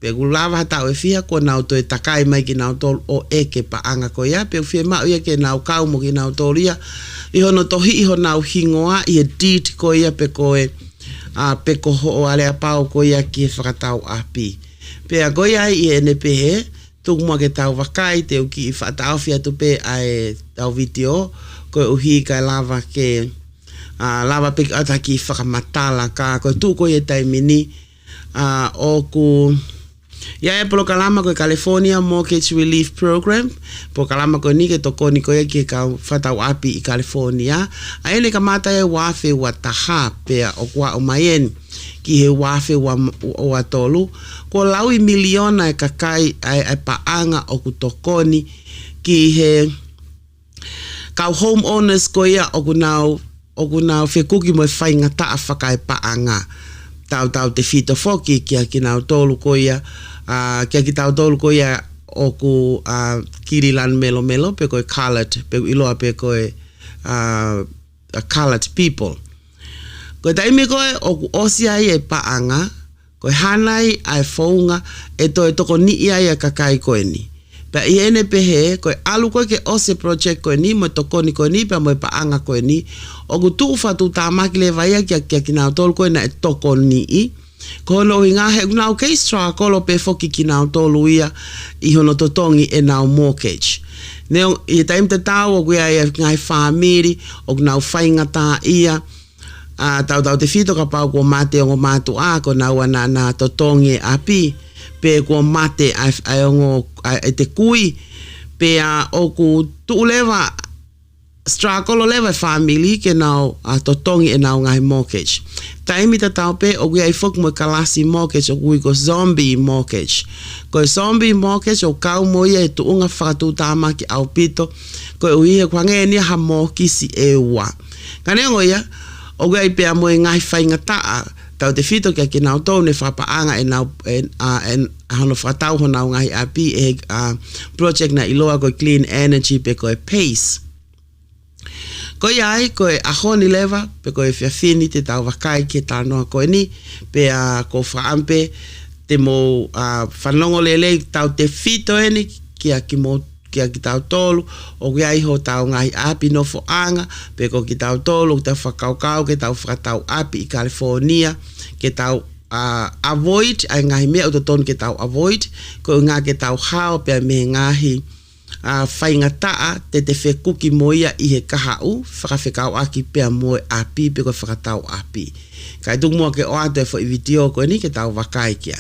Pe gulava tau e fia ko nau to e takai mai ki nau tolu o eke pa anga ko ia. Pe fia mau ia ke nau kaumo ki nau tolu ia. Iho no tohi iho nau hingoa i e deed ko ia pe ko e pe ko ho o alea pau ko ia ki e whakatau api. Pe a ko ia i e ne pehe, tuku mua ke tau wakai te uki i whakatau fia tu pe ai tau video ko e uhi ka lava ke lava pe ata ki whakamatala ka ko tu ko e taimini o ku ia e polo kalama ko California Mortgage Relief Program po kalama ko ni ke toko ni ko ki ka whatau api i California a ene ka mata e wafe wa taha pe o kwa o mayen ki he wafe wa o atolu ko laui miliona e kakai ai paanga o ku tokoni ki he ka homeowners ko ia o ku nau fe kuki mo fai ngata a whakai paanga tau te fito foki kia ki nau tolu ko ia kia ki tau tolu ko ia o ku kirilan melo pe koe colored pe iloa pe koe colored people koe taime koe o ku osia i e paanga koe hanai ai founga e toko ni ia i a kakai koe ni pe i ene pehe koe alu koe ke ose project koe ni mo toko ni koe ni pe mo e paanga koe ni o ku tuu fatu tamaki le vaia kia ki nau tolu koe na e toko ni i ko no inga he nau case tra ko lo pe foki ki nau tolu ia I hono totongi e nau mortgage neo I time te tau o kuia ia ngai family o nau whainga tā ia tau te fito ka pau ko mate o matu ko nau na totongi api pe ko mate ai ongo te kui pe o ku tuuleva struggle leva family ke nau totongi e nau ngai mortgage taimi ta tau pe o gui ai fok mo kalasi mortgage o gui ko zombie mortgage ko zombie mortgage o kau mo ia e tu unga whakatu tāmaki au pito ko ui he kwange ni ha mokisi e ua kane ngo ia o gui ai pe a mo e ngai whainga taa tau te fito kia ki nau tau ne whapaanga e nau hano whatau ho nau ngai api e project na iloa ko clean energy pe ko e pace ko ai ko e ahoni leva pe ko e fiafini te tau wakai ke tanoa ko ni pe ko whaampe te mo whanongo lele tau te fito eni kia ki tau tolu o kia iho tau ngai api no fo anga pe ko ki tau tolu te whakaukau ke tau whakatau api I California ke tau avoid ai ngai mea o ton ke tau avoid ko ngā ke tau hao pe me ngahi whainga taa te whekuki moia I he kahau whakawhekau aki pia moe api pe ko whakatau api kai tuk mua ke oa te wha I video ko ni ke tau wakai kia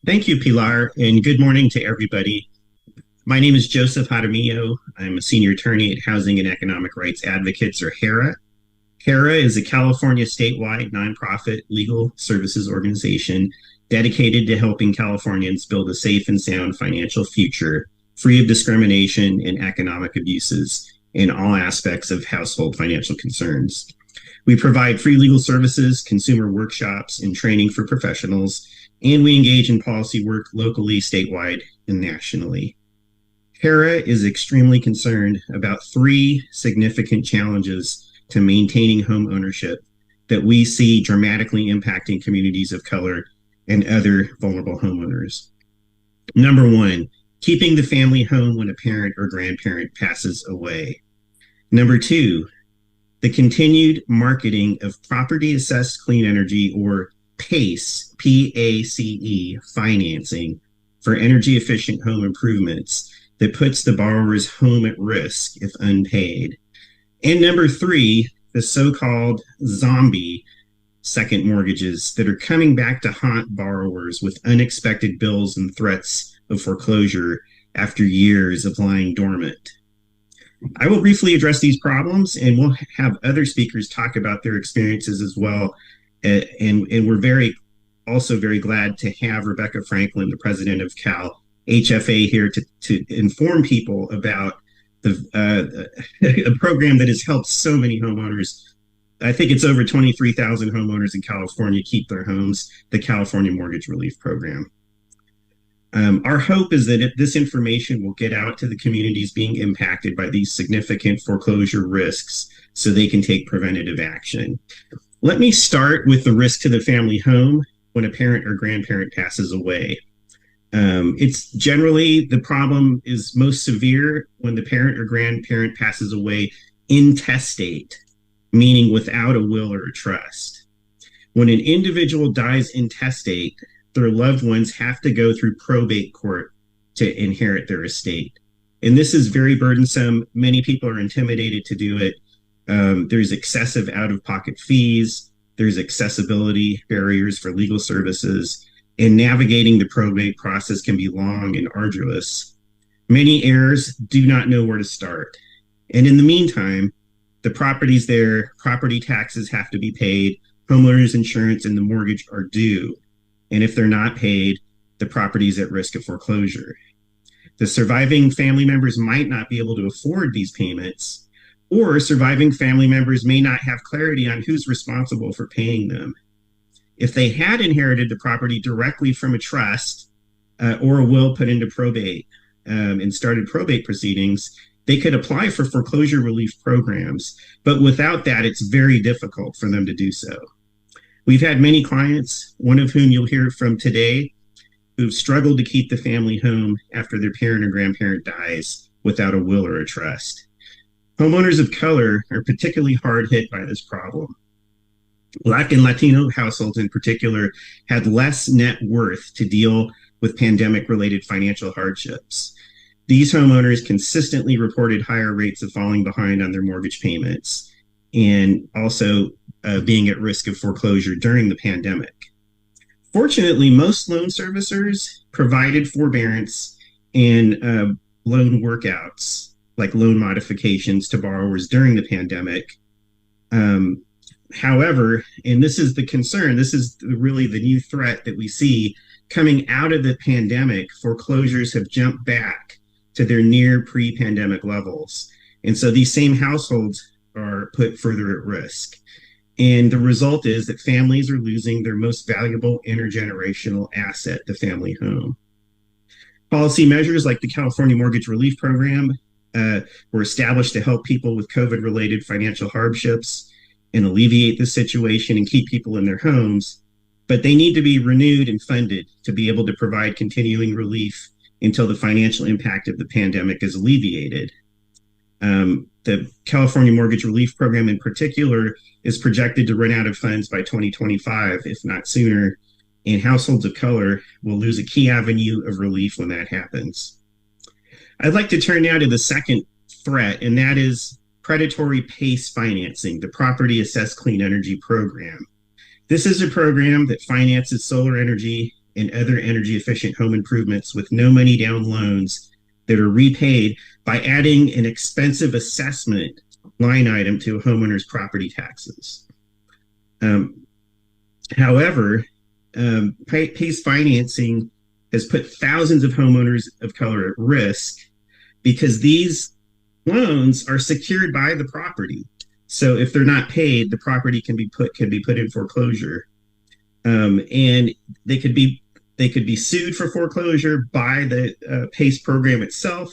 Thank you, Pilar, and good morning to everybody. My name is Joseph Jaramillo. I'm a senior attorney at Housing and Economic Rights Advocates, or HERA. HERA is a California statewide nonprofit legal services organization dedicated to helping Californians build a safe and sound financial future, free of discrimination and economic abuses in all aspects of household financial concerns. We provide free legal services, consumer workshops, and training for professionals, and we engage in policy work locally, statewide, and nationally. HERA is extremely concerned about three significant challenges to maintaining home ownership that we see dramatically impacting communities of color and other vulnerable homeowners. Number one, keeping the family home when a parent or grandparent passes away. Number two, the continued marketing of property assessed clean energy, or PACE, P-A-C-E, financing for energy efficient home improvements that puts the borrower's home at risk if unpaid. And number three, the so-called zombie second mortgages that are coming back to haunt borrowers with unexpected bills and threats of foreclosure after years of lying dormant. I will briefly address these problems, and we'll have other speakers talk about their experiences as well. And we're also very glad to have Rebecca Franklin, the president of Cal HFA, here to inform people about a program that has helped so many homeowners. I think it's over 23,000 homeowners in California keep their homes, the California Mortgage Relief Program. Our hope is that this information will get out to the communities being impacted by these significant foreclosure risks so they can take preventative action. Let me start with the risk to the family home when a parent or grandparent passes away. It's generally the problem is most severe when the parent or grandparent passes away intestate, meaning without a will or a trust. When an individual dies intestate, their loved ones have to go through probate court to inherit their estate. And this is very burdensome. Many people are intimidated to do it. There's excessive out-of-pocket fees. There's accessibility barriers for legal services. And navigating the probate process can be long and arduous. Many heirs do not know where to start. And in the meantime, the property's there, property taxes have to be paid, homeowners insurance and the mortgage are due. And if they're not paid, the property's at risk of foreclosure. The surviving family members might not be able to afford these payments, or surviving family members may not have clarity on who's responsible for paying them. If they had inherited the property directly from a trust or a will put into probate and started probate proceedings, they could apply for foreclosure relief programs. But without that, it's very difficult for them to do so. We've had many clients, one of whom you'll hear from today, who've struggled to keep the family home after their parent or grandparent dies without a will or a trust. Homeowners of color are particularly hard hit by this problem. Black and Latino households in particular had less net worth to deal with pandemic-related financial hardships. These homeowners consistently reported higher rates of falling behind on their mortgage payments and also being at risk of foreclosure during the pandemic. Fortunately, most loan servicers provided forbearance and loan workouts, like loan modifications to borrowers during the pandemic. However, and this is the concern, this is really the new threat that we see coming out of the pandemic, foreclosures have jumped back to their near pre-pandemic levels. And so these same households are put further at risk. And the result is that families are losing their most valuable intergenerational asset, the family home. Policy measures like the California Mortgage Relief Program were established to help people with COVID-related financial hardships and alleviate the situation and keep people in their homes, but they need to be renewed and funded to be able to provide continuing relief until the financial impact of the pandemic is alleviated. The California Mortgage Relief Program in particular is projected to run out of funds by 2025, if not sooner, and households of color will lose a key avenue of relief when that happens. I'd like to turn now to the second threat, and that is predatory PACE financing, the Property Assessed Clean Energy Program. This is a program that finances solar energy and other energy efficient home improvements with no money down loans that are repaid by adding an expensive assessment line item to a homeowner's property taxes. However, PACE financing has put thousands of homeowners of color at risk because these loans are secured by the property. So if they're not paid, the property can be put in foreclosure, and they could be sued for foreclosure by the PACE program itself,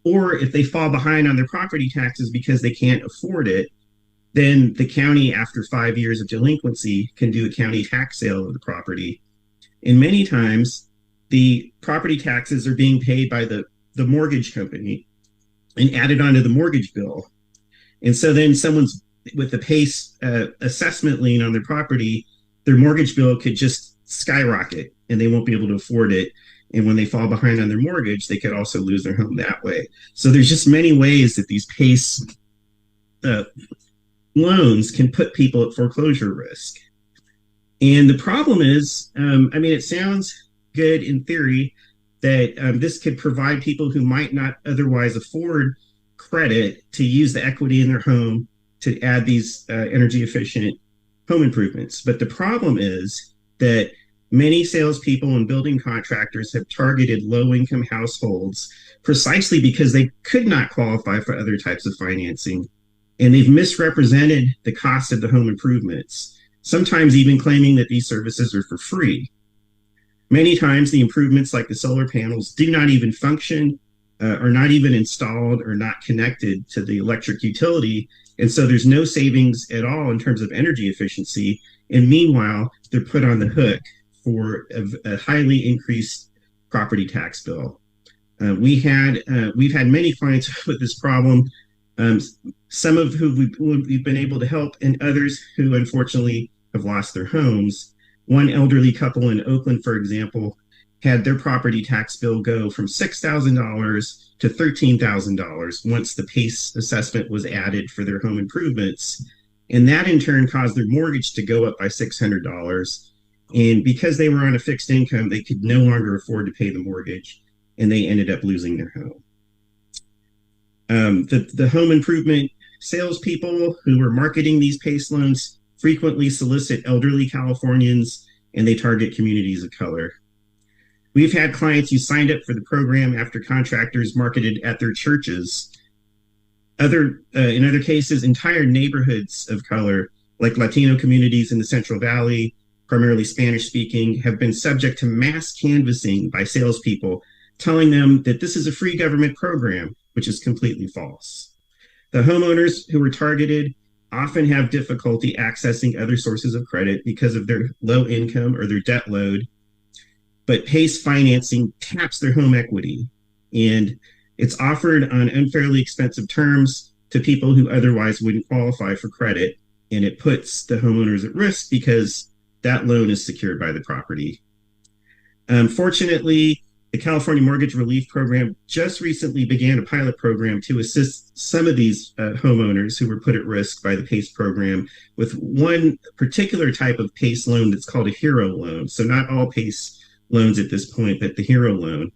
or if they fall behind on their property taxes because they can't afford it, then the county, after 5 years of delinquency, can do a county tax sale of the property. And many times, the property taxes are being paid by the mortgage company and added onto the mortgage bill. And so then someone's with the PACE assessment lien on their property, their mortgage bill could just skyrocket and they won't be able to afford it. And when they fall behind on their mortgage, they could also lose their home that way. So there's just many ways that these PACE loans can put people at foreclosure risk. And the problem is, it sounds good in theory that this could provide people who might not otherwise afford credit to use the equity in their home to add these energy efficient home improvements. But the problem is that many salespeople and building contractors have targeted low-income households precisely because they could not qualify for other types of financing, and they've misrepresented the cost of the home improvements, sometimes even claiming that these services are for free. Many times, the improvements like the solar panels do not even function, are not even installed or not connected to the electric utility. And so there's no savings at all in terms of energy efficiency. And meanwhile, they're put on the hook for a highly increased property tax bill. We've had many clients with this problem, um, some of who we've been able to help, and others who unfortunately have lost their homes. One elderly couple in Oakland, for example, had their property tax bill go from $6,000 to $13,000 once the PACE assessment was added for their home improvements. And that in turn caused their mortgage to go up by $600. And because they were on a fixed income, they could no longer afford to pay the mortgage, and they ended up losing their home. The home improvement salespeople who were marketing these PACE loans frequently solicit elderly Californians, and they target communities of color. We've had clients who signed up for the program after contractors marketed at their churches. In other cases, entire neighborhoods of color, like Latino communities in the Central Valley, primarily Spanish speaking, have been subject to mass canvassing by salespeople, telling them that this is a free government program, which is completely false. The homeowners who were targeted often have difficulty accessing other sources of credit because of their low income or their debt load. But PACE financing taps their home equity, and it's offered on unfairly expensive terms to people who otherwise wouldn't qualify for credit, and it puts the homeowners at risk because that loan is secured by the property. Fortunately, the California Mortgage Relief Program just recently began a pilot program to assist some of these homeowners who were put at risk by the PACE program with one particular type of PACE loan that's called a HERO loan. So not all PACE loans at this point, but the HERO loan.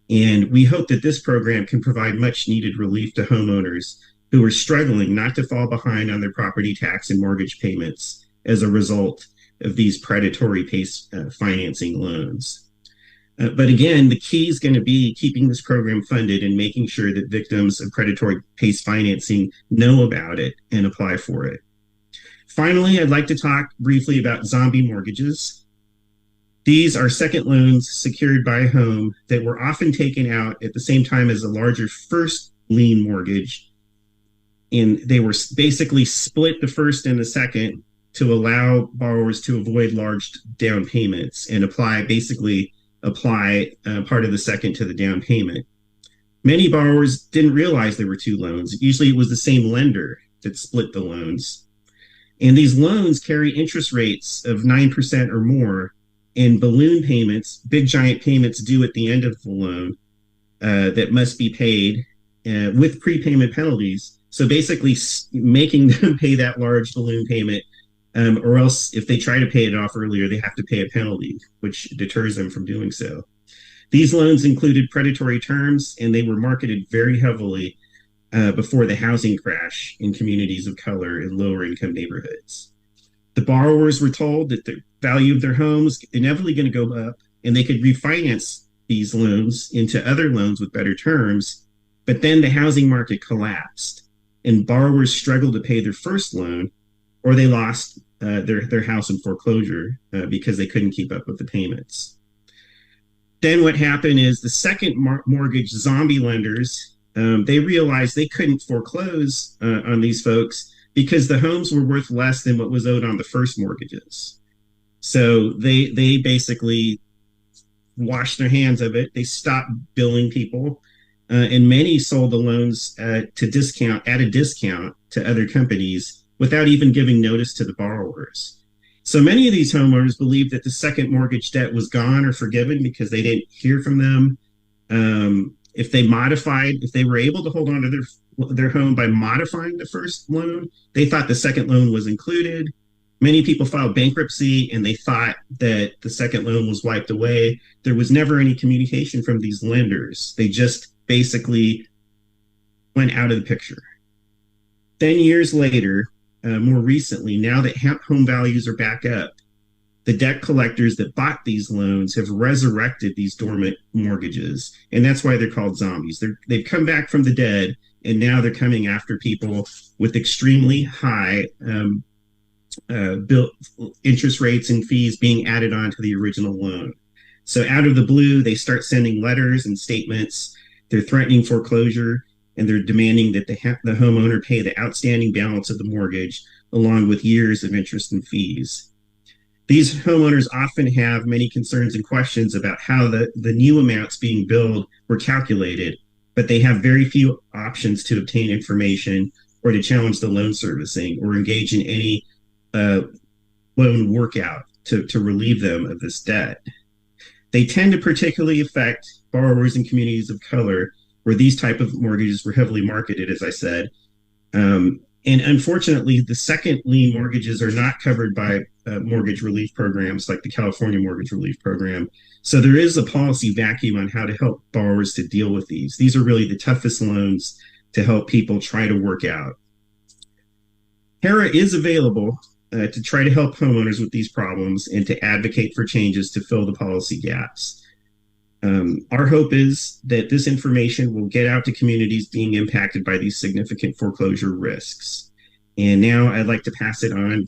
And we hope that this program can provide much needed relief to homeowners who are struggling not to fall behind on their property tax and mortgage payments as a result of these predatory PACE financing loans. But again, the key is going to be keeping this program funded and making sure that victims of predatory PACE financing know about it and apply for it. Finally, I'd like to talk briefly about zombie mortgages. These are second loans secured by a home that were often taken out at the same time as a larger first lien mortgage. And they were basically split the first and the second to allow borrowers to avoid large down payments and apply part of the second to the down payment. Many borrowers didn't realize there were two loans. Usually it was the same lender that split the loans. And these loans carry interest rates of 9% or more, and balloon payments, big giant payments due at the end of the loan that must be paid with prepayment penalties. So basically making them pay that large balloon payment, or else if they try to pay it off earlier, they have to pay a penalty, which deters them from doing so. These loans included predatory terms, and they were marketed very heavily before the housing crash in communities of color in lower income neighborhoods. The borrowers were told that the value of their homes inevitably going to go up, and they could refinance these loans into other loans with better terms. But then the housing market collapsed, and borrowers struggled to pay their first loan, or they lost their house in foreclosure because they couldn't keep up with the payments. Then what happened is the second mortgage zombie lenders, they realized they couldn't foreclose on these folks because the homes were worth less than what was owed on the first mortgages. So they basically washed their hands of it. They stopped billing people, and many sold the loans at a discount to other companies without even giving notice to the borrowers. So many of these homeowners believed that the second mortgage debt was gone or forgiven because they didn't hear from them. If they were able to hold on to their home by modifying the first loan, they thought the second loan was included. Many people filed bankruptcy and they thought that the second loan was wiped away. There was never any communication from these lenders. They just basically went out of the picture. 10 years later, more recently, now that home values are back up, the debt collectors that bought these loans have resurrected these dormant mortgages. And that's why they're called zombies. They've come back from the dead, and now they're coming after people with extremely high interest rates and fees being added on to the original loan. So out of the blue, they start sending letters and statements. They're threatening foreclosure, and they're demanding that the homeowner pay the outstanding balance of the mortgage, along with years of interest and fees. These homeowners often have many concerns and questions about how the new amounts being billed were calculated, but they have very few options to obtain information or to challenge the loan servicing or engage in any loan workout to relieve them of this debt. They tend to particularly affect borrowers in communities of color where these type of mortgages were heavily marketed, as I said. And unfortunately, the second lien mortgages are not covered by mortgage relief programs like the California Mortgage Relief Program. So there is a policy vacuum on how to help borrowers to deal with these. These are really the toughest loans to help people try to work out. HERA is available to try to help homeowners with these problems and to advocate for changes to fill the policy gaps. Our hope is that this information will get out to communities being impacted by these significant foreclosure risks. And now I'd like to pass it on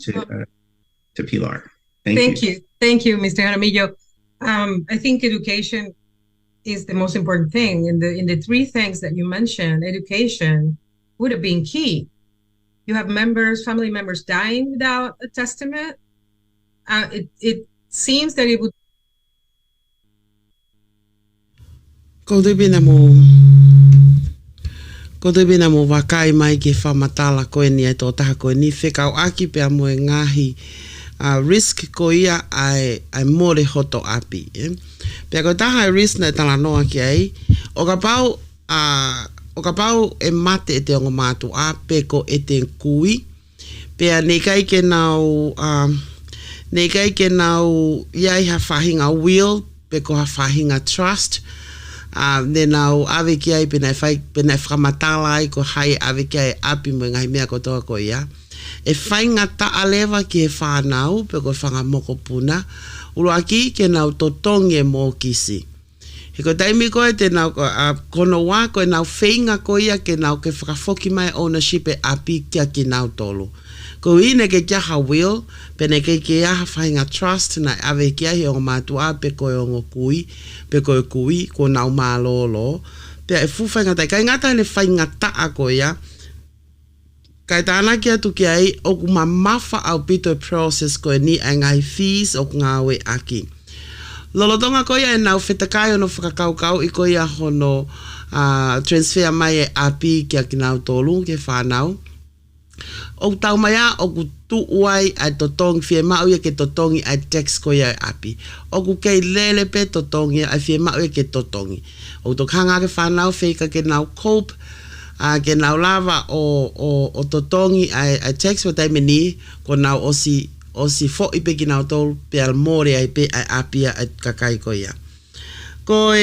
to Pilar. Thank you. Thank you, Mr. Jaramillo. I think education is the most important thing. In the three things that you mentioned, education would have been key. You have family members dying without a testament. It seems that it would. Ko te bina mo wakai mai ke whamatala koe ni e tō taha koe ni whekau aki pia mo e ngahi risk ko ia ai more hoto api. Pia ko taha risk na tala noa ki ai, o ka pau e mate e te ongo mātu a peko e te kui. Pia nei kai ke nau iai ha whahinga will, peko ha whahinga trust. Nau awe ki ai pena whakamatala ai ko hai awe ki ai api mo ngai mea ko toa ko ia. E whainga ta alewa ki he whanau, peko whangamoko puna, uro aki ke nau totongi e mō kisi. He ko taimi koe te nau kono wā koe nau whainga ko ia ke nau ke whakafoki mai ownership e api kia ki nau tolu. Ko ine ke kia ha will, pene ke aha whainga trust na awe kia he o mātua pe koe o ngō kui, pe koe kui, ko nau mālolo. Pea e fuwhainga tai, kai ngata ne whainga taa ko ia, kai tāna kia tu kia ai, o ku mamafa au pito e process koe ni ai ngai fees o ngāwe aki. Lolotonga ko ia e nau whetakai ono whakakaukau i ko ia hono transfer mai e api kia ki nau tolu, ke whanau. O tau mai a, o ku tu uai ai totongi, fie mau ia ke totongi ai text ko ia api. O ku kei lele pe totongi ai fie mau ia ke totongi. O tok hanga ke whanau whika ke nau cope, ke nau lava o totongi ai text wa taime ni, ko nau osi fo i pe ki nau tolu pe al more ai pe ai api ai kakai ko ia. Ko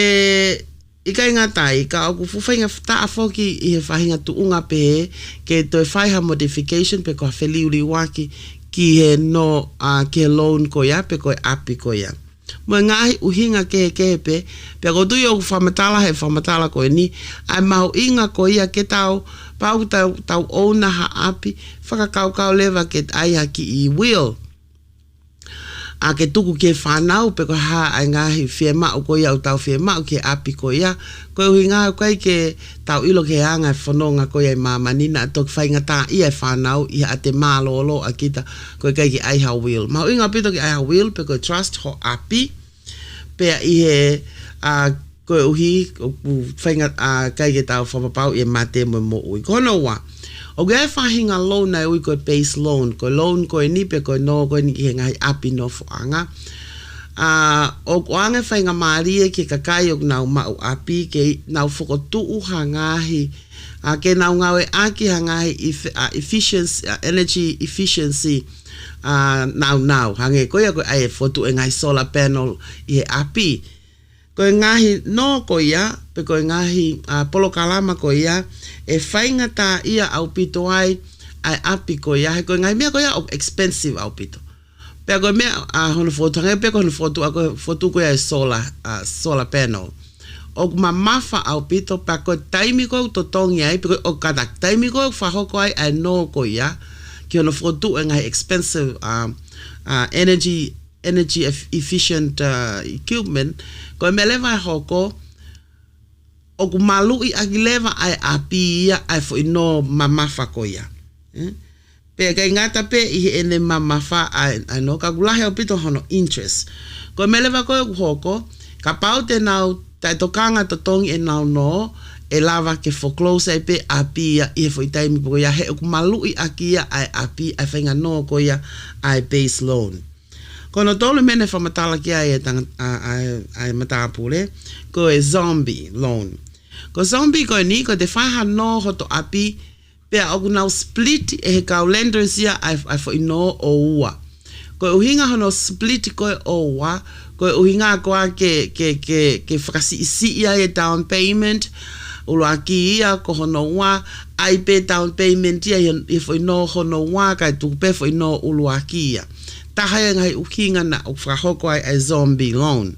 Ika inga tai, ka oku fuwhainga taa foki i he whahinga tuunga pe ke toi whaiha modification pe ko wheliuri waki ki he no ki he loan ko ia pe ko api ko ia. Mo ngahi uhinga ke pe ko tui oku whamatala ko ni ai mahu inga ko ia ke tau pau tau ouna ha api whakakaukau lewa ke ai ha ki I will. A ke tuku ke whanau pe ko ha ai ngahi whia mau ko ia o tau whia mau ke api ko ia. Ko hui ngā koe ke tau ilo ke anga whanonga ko ia I māmanina tok whainga tā ia whanau I a te mālolo a kita koe kai ki aiha will. Mau inga pito ki aiha will pe ko trust ho api. Pe I he koe uhi whainga kai ke tau whapapau I mate mo ui. Kono wa. O gai whahinga loan na ui koe base loan. Koe loan koe ni pe koe no koe ni ki he ngai api no fuanga. O koanga whainga maarie ke kakai o nau mau api ke nau whakotuu ha ngahi. Ke nau ngawe aki ha ngahi efficiency, energy efficiency nau. Hange koe koe ai fotu e ngai solar panel I he api. Koe ngahi no ko ia, pe koe ngahi polo kalama ko ia, e whainga tā ia au pito ai api ko ia, he koe ngahi mea ko ia o expensive au pito. Pe koe mea hono fotu, hange pe koe hono fotu ko ia e solar panel. O mamafa au pito, pe koe taimi ko to tongi ai, pe koe o katak taimi ko whahoko ai no ko ia, ki hono fotu e ngahi expensive energy energy efficient equipment ko me leva hoko o ku malu I agileva ai apia ai fo no mamafa ko ya pe ka ngata pe I ene mamafa ai no ka gulahe o pito hono interest ko me leva ko hoko ka paute nau tai tokanga to tongi e nau no e lava ke foreclose ai pe apia I fo taimi po ya he ku malu I akia ai api ai fenga no ko ya ai base loan kono tolu mene fa matala ki ai ai matapule ko e zombie loan ko zombie ko ni ko te faha no hoto api pe ogu now split e ka lenders ya ai fo no o ua ko uhinga hono split ko o ua ko uhinga ko ke fakasi isi ya e down payment uluaki ia ko hono ua ai pe down payment ya e fo no hono ua ka tu pe fo no uluaki ia tahaya ngai ukinga na ufrahoko ai zombie loan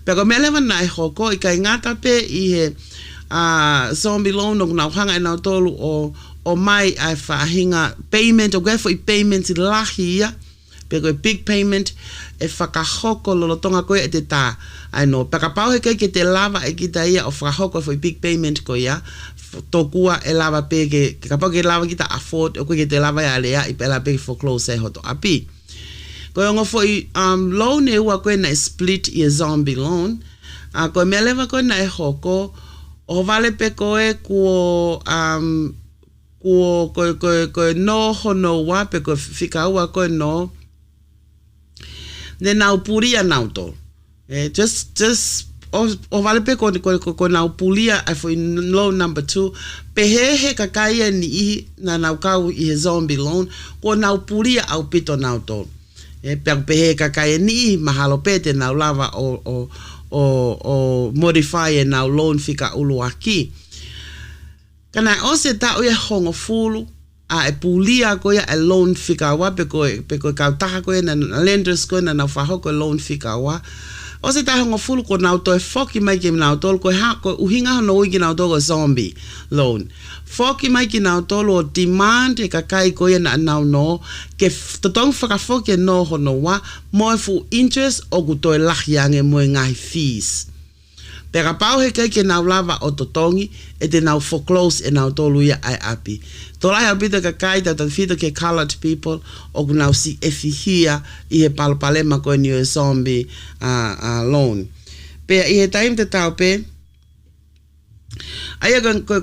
pero me leva na hoko I kai ngata pe I he zombie loan no na hanga na tolu o mai ai fahinga payment o gafo I payment lahia pero big payment e fakahoko lo tonga ko e te ta ai no paka pau he ke te lava e kita ia o frahoko for big payment ko ya tokua e lava pe ke kapau ke lava kita afford o ko ke te lava ya le I pela pe foreclose e hoto api ko ngo foi loan e wa ko na split I zombie loan ko me leva ko na e hoko o vale pe ko e ko no hono wa pe ko fika wa ko no de na puria nauto just o vale pe ko na puria I for loan number 2 pe he kakaya ni na kau I zombie loan ko na puria au pito nauto pe kakaya ni mahalo pete na lava o modify na loan fika uluaki kana ose ta o ye hongo fulu a e pulia ko ya loan fika wa pe ko ka ta ko na lenders ko na fa ko loan fika wa ose ta hongo fulu ko na to foki mai ke na to ko ha ko uhinga no wi na to go zombie loan foki mai ki na to lo demand e ka kai ko ya na no ke to tong fa foki no ho no wa mo fu interest o ku to la yange mo ngai fees pera pau he ke na lava o totongi e te na foreclose e na to lu ya ai api to la ya bita ka kai ta fito ke colored people o ku na si efi here I he palpalema ko ni zombie loan pe I he time te tau pe ai ko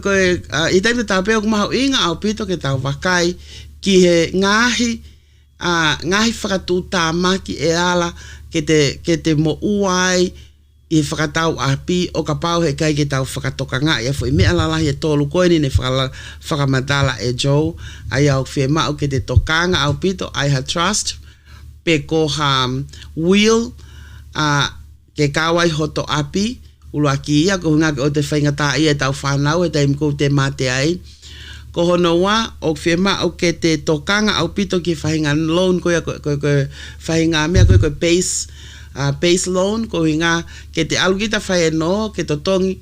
I time te tau pe ko ma inga au pito ke tau vakai ki he ngahi whakatu tā maki e ala ke te mo uai I whakatau api o ka pau he kai ke tau whakatoka ngā ia fo I mea lalahi e tōlu koeni ne whakamadala e Joe ai au whie mau ke te tokanga au pito ai ha trust pe ko ha will ke kawai hoto api uluaki ia ko hunga o te whaingata ia tau whanau e taim ko te mate ai ko hono wa o whie mau ke te tokanga au pito ki whainga loan ko whainga mea ko base loan ko hinga ke te alugita whae no ke to tongi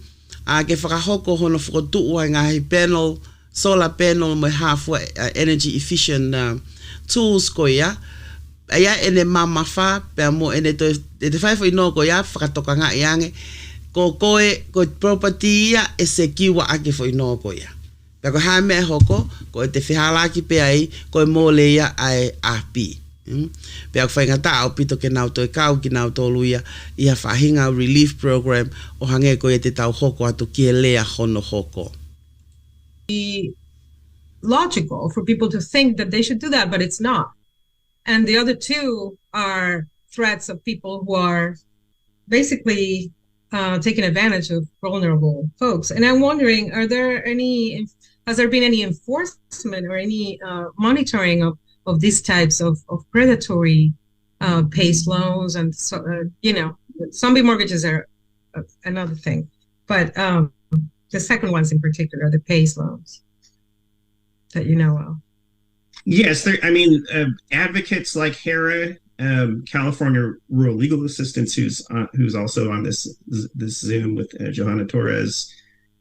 ke whakahoko hono whakotu ua ngahi panel solar panel mo half energy efficient tools ko ia ia ene mama fa pe mo ene to te whae fo ino ko ia whakatoka ngā iange ko koe ko property ia e se kiwa ake fo ino ko ia pe ko hame hoko ko te whihalaki pe ai ko mo le ia ai api pe ak whaingata au pito ke nau toi kau ki nau tolu ia whahinga relief program o hange ko te tau hoko atu ki e lea hono hoko. Logical for people to think that they should do that, but it's not. And the other two are threats of people who are basically taking advantage of vulnerable folks. And I'm wondering, has there been any enforcement or any monitoring of these types of predatory PACE loans? And so, zombie mortgages are another thing, but the second ones in particular, the PACE loans that you know of. Yes, advocates like HERA, California Rural Legal Assistance, who's also on this Zoom with Johanna Torres,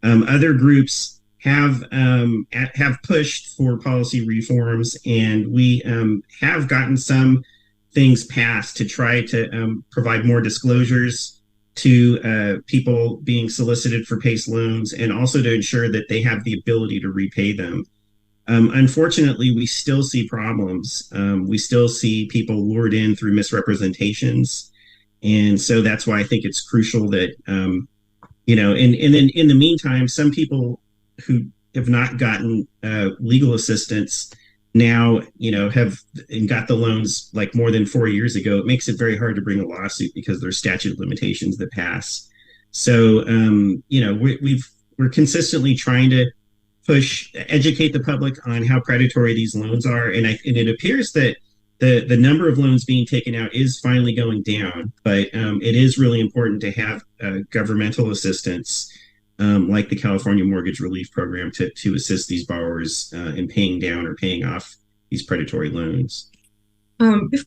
other groups have pushed for policy reforms, and we have gotten some things passed to try to provide more disclosures to people being solicited for PACE loans, and also to ensure that they have the ability to repay them. Unfortunately, we still see problems. We still see people lured in through misrepresentations. And so that's why I think it's crucial that, and then in the meantime, some people who have not gotten legal assistance now, have got the loans like more than 4 years ago. It makes it very hard to bring a lawsuit because there's statute of limitations that pass. So, we're consistently trying to educate the public on how predatory these loans are. And it appears that the number of loans being taken out is finally going down, but it is really important to have governmental assistance like the California Mortgage Relief Program to assist these borrowers in paying down or paying off these predatory loans.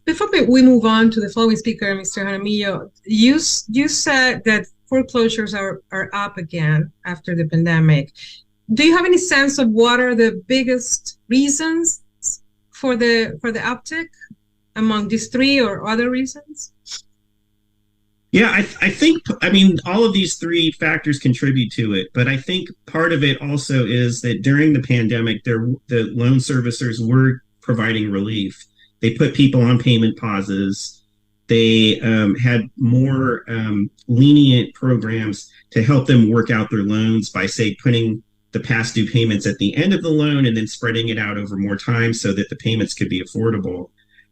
Before we move on to the following speaker, Mr. Jaramillo, you said that foreclosures are up again after the pandemic. Do you have any sense of what are the biggest reasons for the uptick among these three or other reasons? Yeah, I think all of these three factors contribute to it, but I think part of it also is that during the pandemic, the loan servicers were providing relief. They put people on payment pauses. They had more lenient programs to help them work out their loans by, say, putting the past due payments at the end of the loan and then spreading it out over more time so that the payments could be affordable.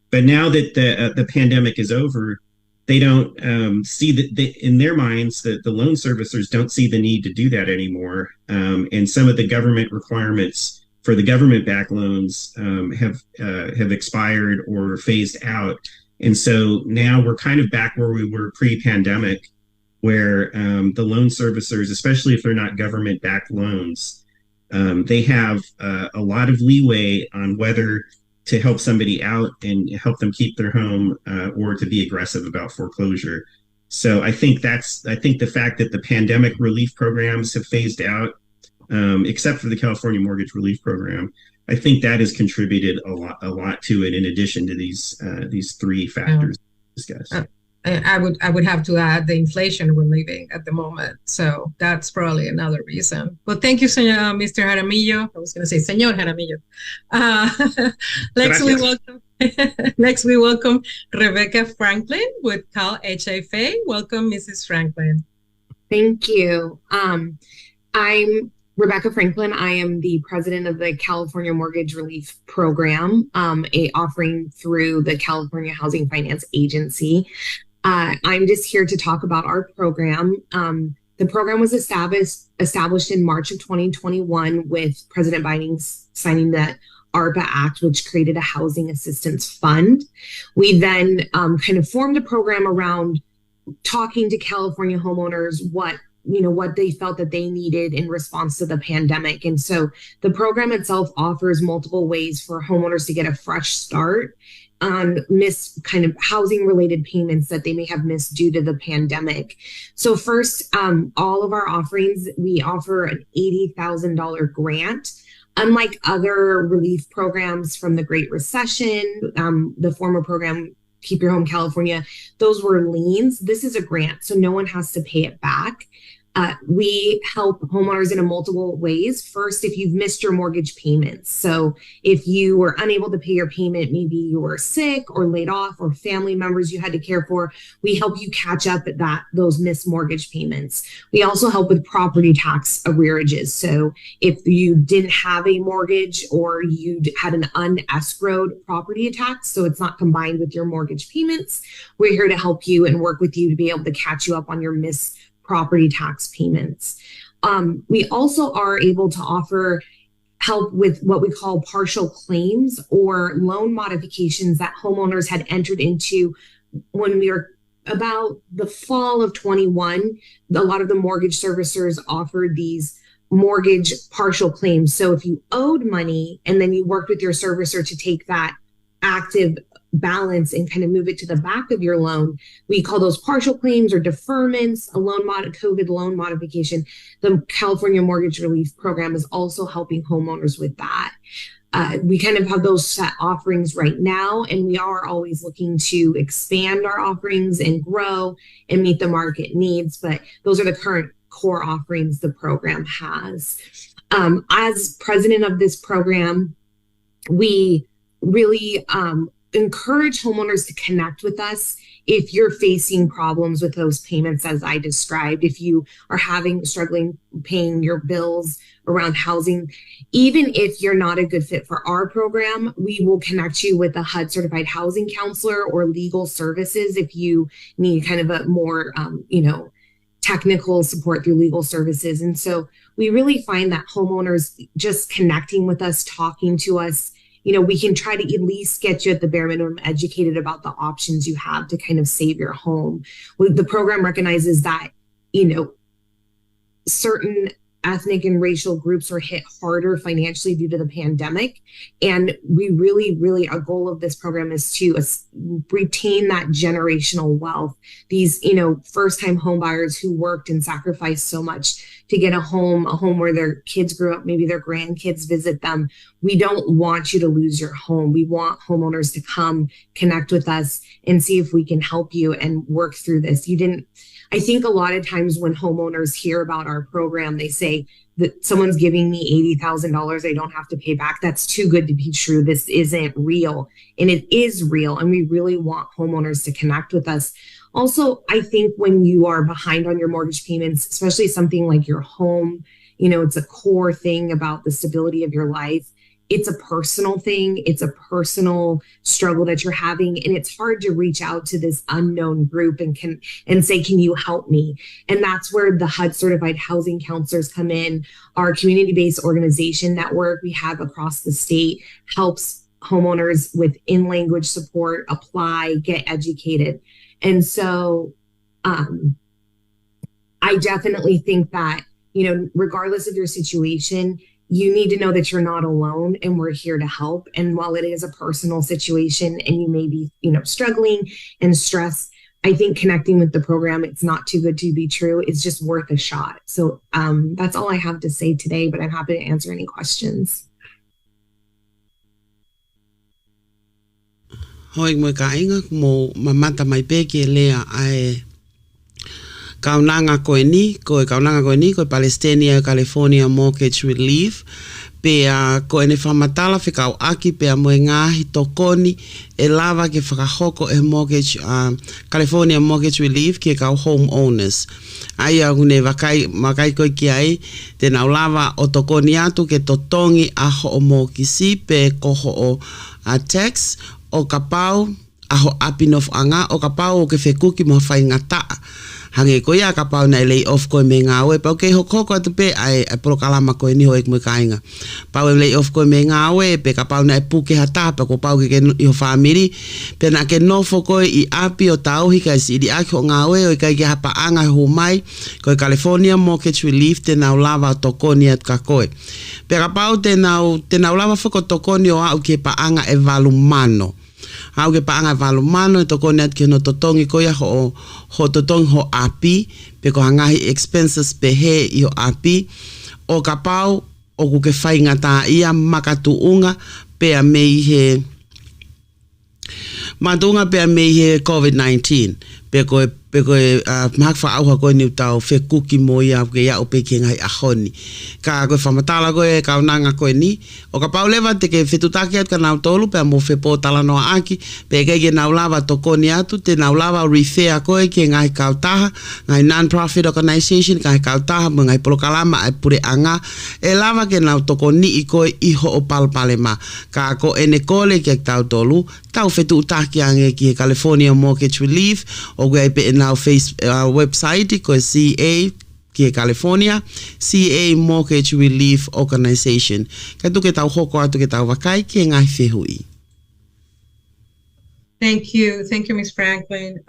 But now that the pandemic is over, they don't see that in their minds that the loan servicers don't see the need to do that anymore. And some of the government requirements for the government-backed loans have expired or phased out. And so now we're kind of back where we were pre-pandemic, where the loan servicers, especially if they're not government-backed loans, they have a lot of leeway on whether to help somebody out and help them keep their home or to be aggressive about foreclosure. So I think the fact that the pandemic relief programs have phased out, except for the California Mortgage Relief Program, I think that has contributed a lot to it, in addition to these three factors discussed. I would have to add the inflation we're living at the moment. So that's probably another reason. But thank you, Mr. Jaramillo. I was going to say Señor Jaramillo. Next we welcome Rebecca Franklin with Cal HFA. Welcome, Mrs. Franklin. Thank you. I'm Rebecca Franklin. I am the president of the California Mortgage Relief Program, a offering through the California Housing Finance Agency. I'm just here to talk about our program. The program was established in March of 2021 with President Biden signing the ARPA Act, which created a housing assistance fund. We then kind of formed a program around talking to California homeowners what they felt that they needed in response to the pandemic. And so the program itself offers multiple ways for homeowners to get a fresh start on kind of housing related payments that they may have missed due to the pandemic. So first, all of our offerings, we offer an $80,000 grant. Unlike other relief programs from the Great Recession, the former program, Keep Your Home California, those were liens. This is a grant, so no one has to pay it back. We help homeowners in multiple ways. First, if you've missed your mortgage payments. So if you were unable to pay your payment, maybe you were sick or laid off or family members you had to care for, we help you catch up at those missed mortgage payments. We also help with property tax arrearages. So if you didn't have a mortgage or you had an unescrowed property tax, so it's not combined with your mortgage payments, we're here to help you and work with you to be able to catch you up on your missed property tax payments. We also are able to offer help with what we call partial claims or loan modifications that homeowners had entered into when we were about the fall of 21. A lot of the mortgage servicers offered these mortgage partial claims. So if you owed money and then you worked with your servicer to take that active balance and kind of move it to the back of your loan, we call those partial claims or deferments, a COVID loan modification. The California Mortgage Relief Program is also helping homeowners with that. we kind of have those set offerings right now, and we are always looking to expand our offerings and grow and meet the market needs. But those are the current core offerings the program has. As president of this program, we really encourage homeowners to connect with us if you're facing problems with those payments as I described, if you are struggling paying your bills around housing. Even if you're not a good fit for our program, we will connect you with a HUD certified housing counselor or legal services if you need kind of a more technical support through legal services. And so we really find that homeowners just connecting with us, talking to us, we can try to at least get you at the bare minimum educated about the options you have to kind of save your home. The program recognizes that, certain ethnic and racial groups are hit harder financially due to the pandemic. And we really, our goal of this program is to retain that generational wealth. These, first-time home buyers who worked and sacrificed so much to get a home where their kids grew up, maybe their grandkids visit them. We don't want you to lose your home. We want homeowners to come connect with us and see if we can help you and work through this. I think a lot of times when homeowners hear about our program, they say that someone's giving me $80,000 I don't have to pay back. That's too good to be true. This isn't real. And it is real. And we really want homeowners to connect with us. Also, I think when you are behind on your mortgage payments, especially something like your home, it's a core thing about the stability of your life. It's a personal thing. It's a personal struggle that you're having. And it's hard to reach out to this unknown group and say, can you help me? And that's where the HUD certified housing counselors come in. Our community-based organization network we have across the state helps homeowners with in-language support, apply, get educated. And so I definitely think that, regardless of your situation, you need to know that you're not alone and we're here to help. And while it is a personal situation and you may be, struggling and stressed, I think connecting with the program, it's not too good to be true. It's just worth a shot. So that's all I have to say today, but I'm happy to answer any questions. Hoi mo ka inga mo mamata mai peke lea ai kaunanga koe Palestinian California Mortgage Relief pea koe ne whamatala whikau aki pea moe ngāhi tokoni e lava ke whakahoko e mortgage California Mortgage Relief ke kau homeowners. Aia hune wakai koe ki ai te nau lava o tokoni atu ke totongi aho o mokisi pe koho o tax o kapau aho apinof anga o kapau o ke whekuki mo whai ngataa. Hange ko ia ka pau na lay off ko me nga we pa ke hoko te pe ai prokalama ko ni hoik mo kainga pau lay off ko me nga we pe ka pau na pu ke hata pa ko pau ke yo family pe na ke no foko I api o tau hi ka si di akho nga we o ka ke hapa anga ho mai ko California Mortgage Relief te na lava to ko ni at ka ko pe ka pau te na lava foko to ko ni o au ke pa anga e valumano au ke paanga valumano e toko net ke no totongi ko ia ho totongi ho api pe ko hangahi expenses pe he I ho api o kapau o ku ke whai ngata ia makatuunga pe a mei he matunga pe a mei he COVID-19 pe ko makfa au ko ni tau fe kuki mo ia ke ia o pe ke ngai ahoni ka ko famatala ko e ka nanga ko ni o ka pauleva te ke fetutaki at ka na tolu pe mo fe potala no aki pe ke na lava to ko ni atu te na lava refer ko e ke ngai ka taha ngai non-profit organization ka taha mo ngai prokalama ai pure anga e lava ke na to ko ni ko I ho o palpalema ka ko ene kole ke tau tolu tau fetutaki ange ki California Mortgage Relief o gwe pe na website ko CA ki California CA Mortgage Relief Organization ka tu ke tau hoko atu ke tau wakai ki ngai fehui. Thank you, Ms. Franklin.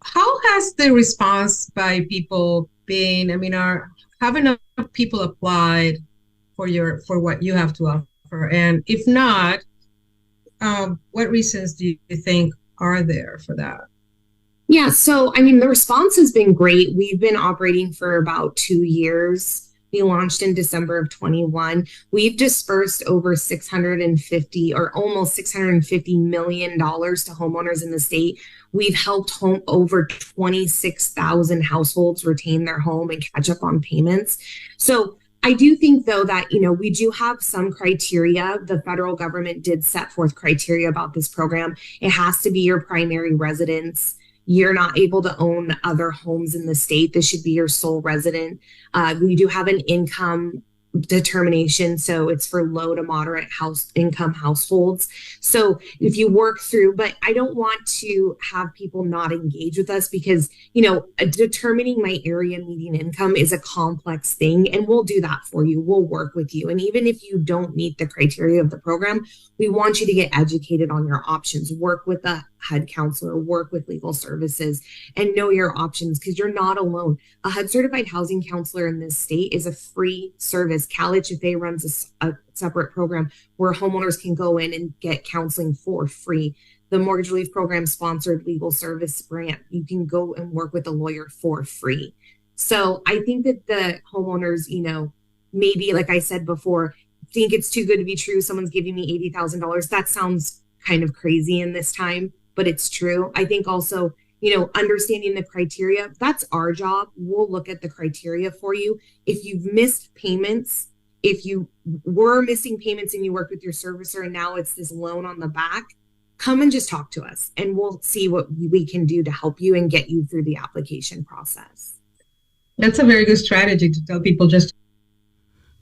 How has the response by people been? I mean, have enough people applied for what you have to offer? And if not, what reasons do you think are there for that? Yeah, so I mean, the response has been great. We've been operating for about 2 years. We launched in December of 21. We've dispersed over 650 or almost $650 million to homeowners in the state. We've helped over 26,000 households retain their home and catch up on payments. So I do think, though, that, we do have some criteria. The federal government did set forth criteria about this program. It has to be your primary residence. You're not able to own other homes in the state. This should be your sole resident. We do have an income determination, so it's for low to moderate income households. So if you work through, but I don't want to have people not engage with us because, determining my area median income is a complex thing, and we'll do that for you. We'll work with you. And even if you don't meet the criteria of the program, we want you to get educated on your options, work with a HUD counselor, work with legal services, and know your options because you're not alone. A HUD certified housing counselor in this state is a free service. Cal HFA runs a separate program where homeowners can go in and get counseling for free. The Mortgage Relief Program sponsored legal service grant. You can go and work with a lawyer for free. So I think that the homeowners, maybe like I said before, think it's too good to be true. Someone's giving me $80,000. That sounds kind of crazy in this time, but it's true. I think also, understanding the criteria, that's our job. We'll look at the criteria for you. If you've missed payments, if you were missing payments and you worked with your servicer and now it's this loan on the back, come and just talk to us and we'll see what we can do to help you and get you through the application process. That's a very good strategy to tell people just.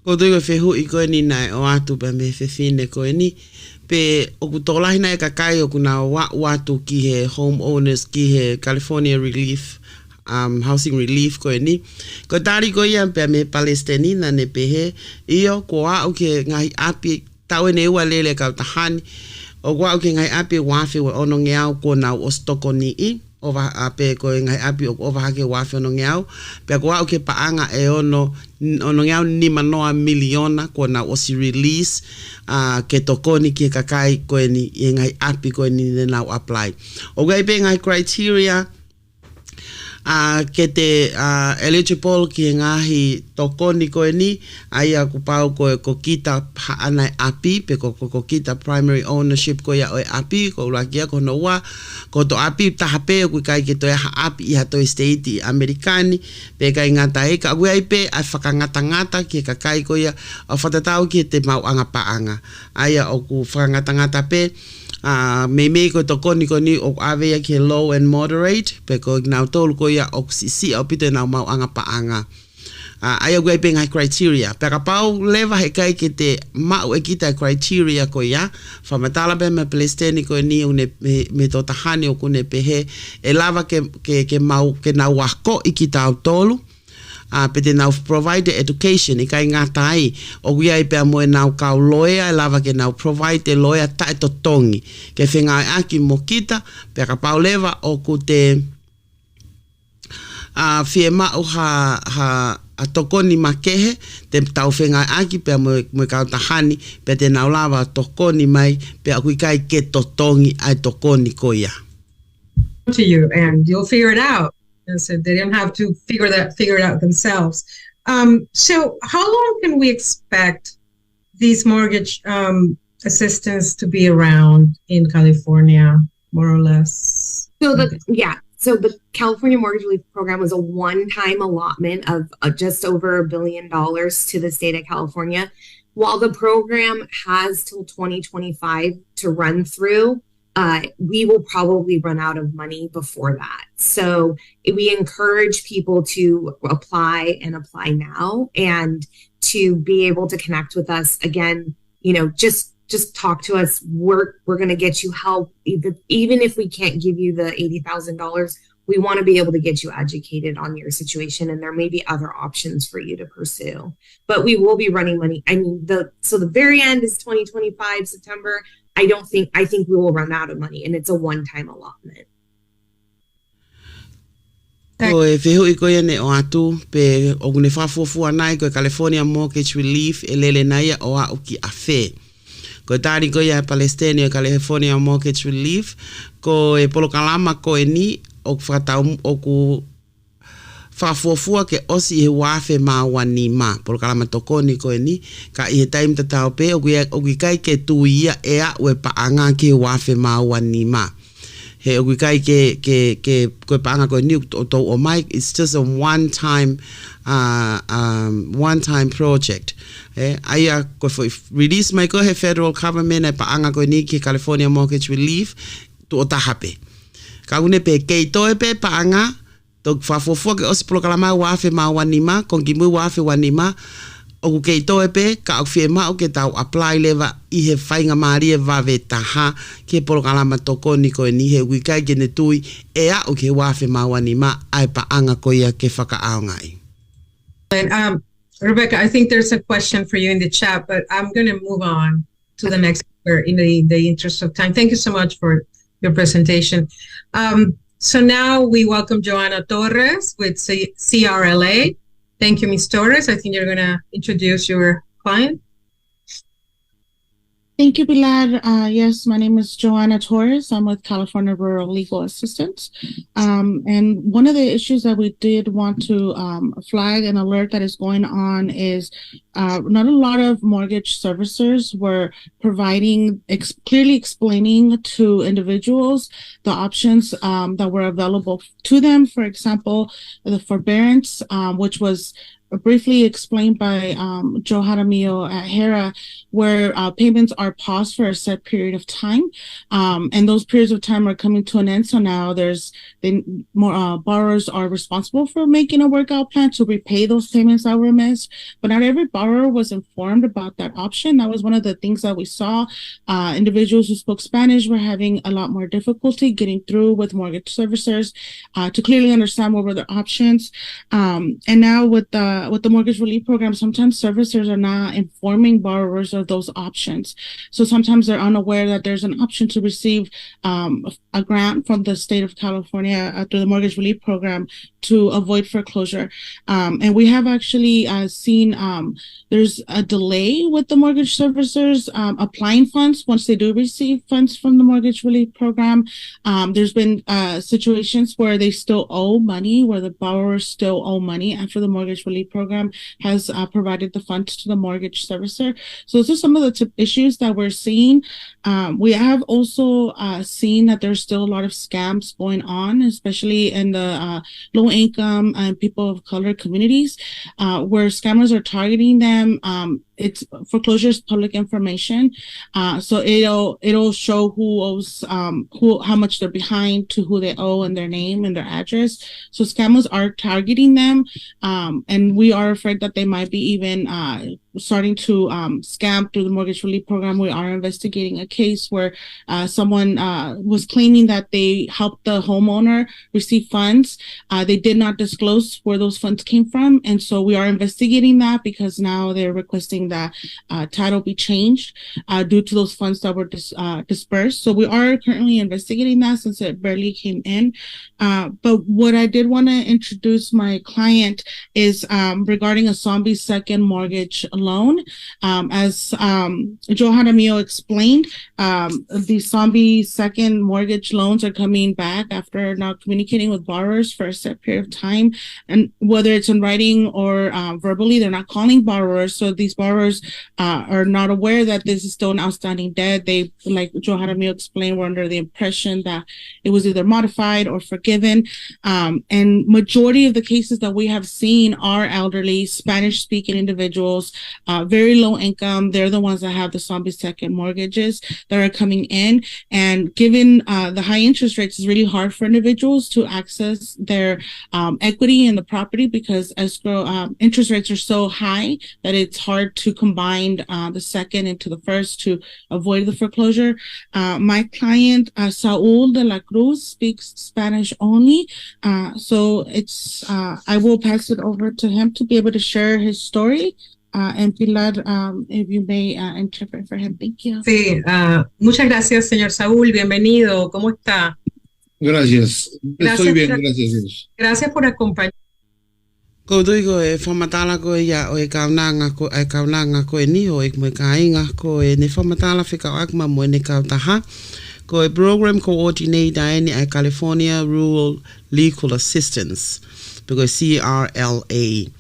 Ko tui ko whehu I koe ni nai o atu pa me whewhine koe ni. Pe oku tolahi nai kakai oku na watu ki he homeowners ki he California Relief, Housing Relief koe ni. Ko tari koe ia pe me Palestinina ne pehe. Iyo ko au ke ngai api tau ne ua lele kau tahani. O ko au ke ngai api wafi wa ono ngeau ko na o stoko ni I. Ova ape ko ngai api ova hake wafi ono ngeau. Pe ko au ke paanga e ono ngeau ni manoa miliona ko na osi release ke tokoni ke kakai ko ni ngai api ko ni na apply. O gai pe ngai criteria ke te eligible ki ngahi tokoni koe ni aia ku pau koe ko kita anai api pe ko kita primary ownership ko ia oe api ko ulakia ko noa ko to api tahape ku kai ke to ha api I to state Amerikani pe kai ngata e ka gue pe a whakangata ki ka kai ko ia o whatatau ki te mau anga paanga aia o ku whakangata pe me ko tokoni ko ni o avea ke low and moderate pe ko nau tolu ko ia o si o pite nau mau anga paanga ai gue pe ngai criteria pe ka pau leva he kai ke te mau e kita criteria ko ia whamatala pe me Palestini ko ni me to tahani o kune pe he e lava ke mau ke nau wako I kita au tolu pe te nau provide education I kai ngatai o guia I pe amoe nau kau loea lava ke nau provide loea tae to tongi ke whengai aki mo kita pe ka pau leva o ku te whie mau ha tokoni makehe te tau whengai aki pe amoe kau tahani pe te nau lava tokoni mai pe a kui kai ke to tongi ai tokoni ko ia. To you and you'll figure it out. And so they didn't have to figure it out themselves. So how long can we expect these mortgage assistance to be around in California, more or less? So the California Mortgage Relief Program was a one-time allotment of just over $1 billion to the state of California. While the program has till 2025 to run through, we will probably run out of money before that. So we encourage people to apply now and to be able to connect with us. Again, just talk to us. We're going to get you help. Even if we can't give you the $80,000, we want to be able to get you educated on your situation. And there may be other options for you to pursue, but we will be running money. I mean, the very end is 2025, September. I think we will run out of money and it's a one-time allotment. Ko e whehu I koe ne o atu pe o gune whafofua nai koe California Mortgage Relief e lele nai o a uki a whe. Ko tari koe ia Palestine California Mortgage Relief ko e polo kalama koe ni o whakatau o ku whafuafua ke osi he wafe ma wani ma. Polo kalama tokoni koe ni, ka i he taim tatao pe, o kui kai ke tuia ea ue paanga ke wafe ma wani ma. He o kui kai ke koe paanga koe ni o tau o mai, it's just a one-time project. Aia koe release mai koe he federal government e paanga koe ni ke California Mortgage Relief, tu o tahape. Ka une pe kei toe pe paanga, to whafofua ke osi polo kalama wafe ma wanima, kongi mui wafe wanima, o ku kei toe pe, ka au fie mao ke tau apply leva i he whainga maari e wawe taha, ke polo kalama toko ni koe ni he wikai ke ne tui, e au ke wafe ma wanima, ai paanga koia ke whakaaongai. And Rebecca, I think there's a question for you in the chat, but I'm going to move on to the next in the interest of time. Thank you so much for your presentation. So now we welcome Joanna Torres with CRLA. Thank you, Ms. Torres. I think you're going to introduce your client. Thank you, Pilar. Yes, my name is Joanna Torres. I'm with California Rural Legal Assistance. And one of the issues that we did want to flag and alert that is going on is not a lot of mortgage servicers were providing, clearly explaining to individuals the options that were available to them. For example, the forbearance, which was briefly explained by Joe Jaramillo at HERA, where payments are paused for a set period of time, and those periods of time are coming to an end. So now borrowers are responsible for making a workout plan to repay those payments that were missed. But not every borrower was informed about that option. That was one of the things that we saw. Individuals who spoke Spanish were having a lot more difficulty getting through with mortgage servicers to clearly understand what were their options. And now with the mortgage relief program, sometimes servicers are not informing borrowers of those options. So sometimes they're unaware that there's an option to receive a grant from the state of California through the mortgage relief program to avoid foreclosure. And we have actually seen there's a delay with the mortgage servicers applying funds once they do receive funds from the mortgage relief program. There's been situations where they still owe money, where the borrowers still owe money after the mortgage relief program has provided the funds to the mortgage servicer. So those are some of the issues that we're seeing. We have also seen that there's still a lot of scams going on, especially in the low income and people of color communities, where scammers are targeting them. It's foreclosure is public information, so it'll show who owes how much they're behind to who they owe and their name and their address. So scammers are targeting them, and we are afraid that they might be even starting to scam through the mortgage relief program. We are investigating a case where someone was claiming that they helped the homeowner receive funds. They did not disclose where those funds came from, and so we are investigating that because now they're requesting that title be changed due to those funds that were dispersed. So we are currently investigating that since it barely came in. But what I did want to introduce my client is regarding a zombie second mortgage loan. As Joe Jaramillo explained, the zombie second mortgage loans are coming back after not communicating with borrowers for a set period of time. And whether it's in writing or verbally, they're not calling borrowers. So these borrowers are not aware that this is still an outstanding debt. They, like Joe Jaramillo explained, were under the impression that it was either modified or forgiven. And majority of the cases that we have seen are elderly, Spanish-speaking individuals, very low income. They're the ones that have the zombie second mortgages that are coming in. And given the high interest rates, it's really hard for individuals to access their equity in the property because escrow interest rates are so high that it's hard to combine the second into the first to avoid the foreclosure. My client, Saul de la Cruz, speaks Spanish only. So it's I will pass it over to him to be able to share his story. And Pilar, if you may interpret for him. Thank you. Sí, muchas gracias, señor Saúl. Bienvenido. ¿Cómo está? Gracias. Estoy bien, gracias. Gracias por acompañarnos. Ko tui ko e whamatala ko ia o e kaunanga ko e ni o e mo kainga ko e ne whamatala whika o akma mo e ne kautaha. Ko e program coordinator e ni a California Rural Legal Assistance. Peko CRLA.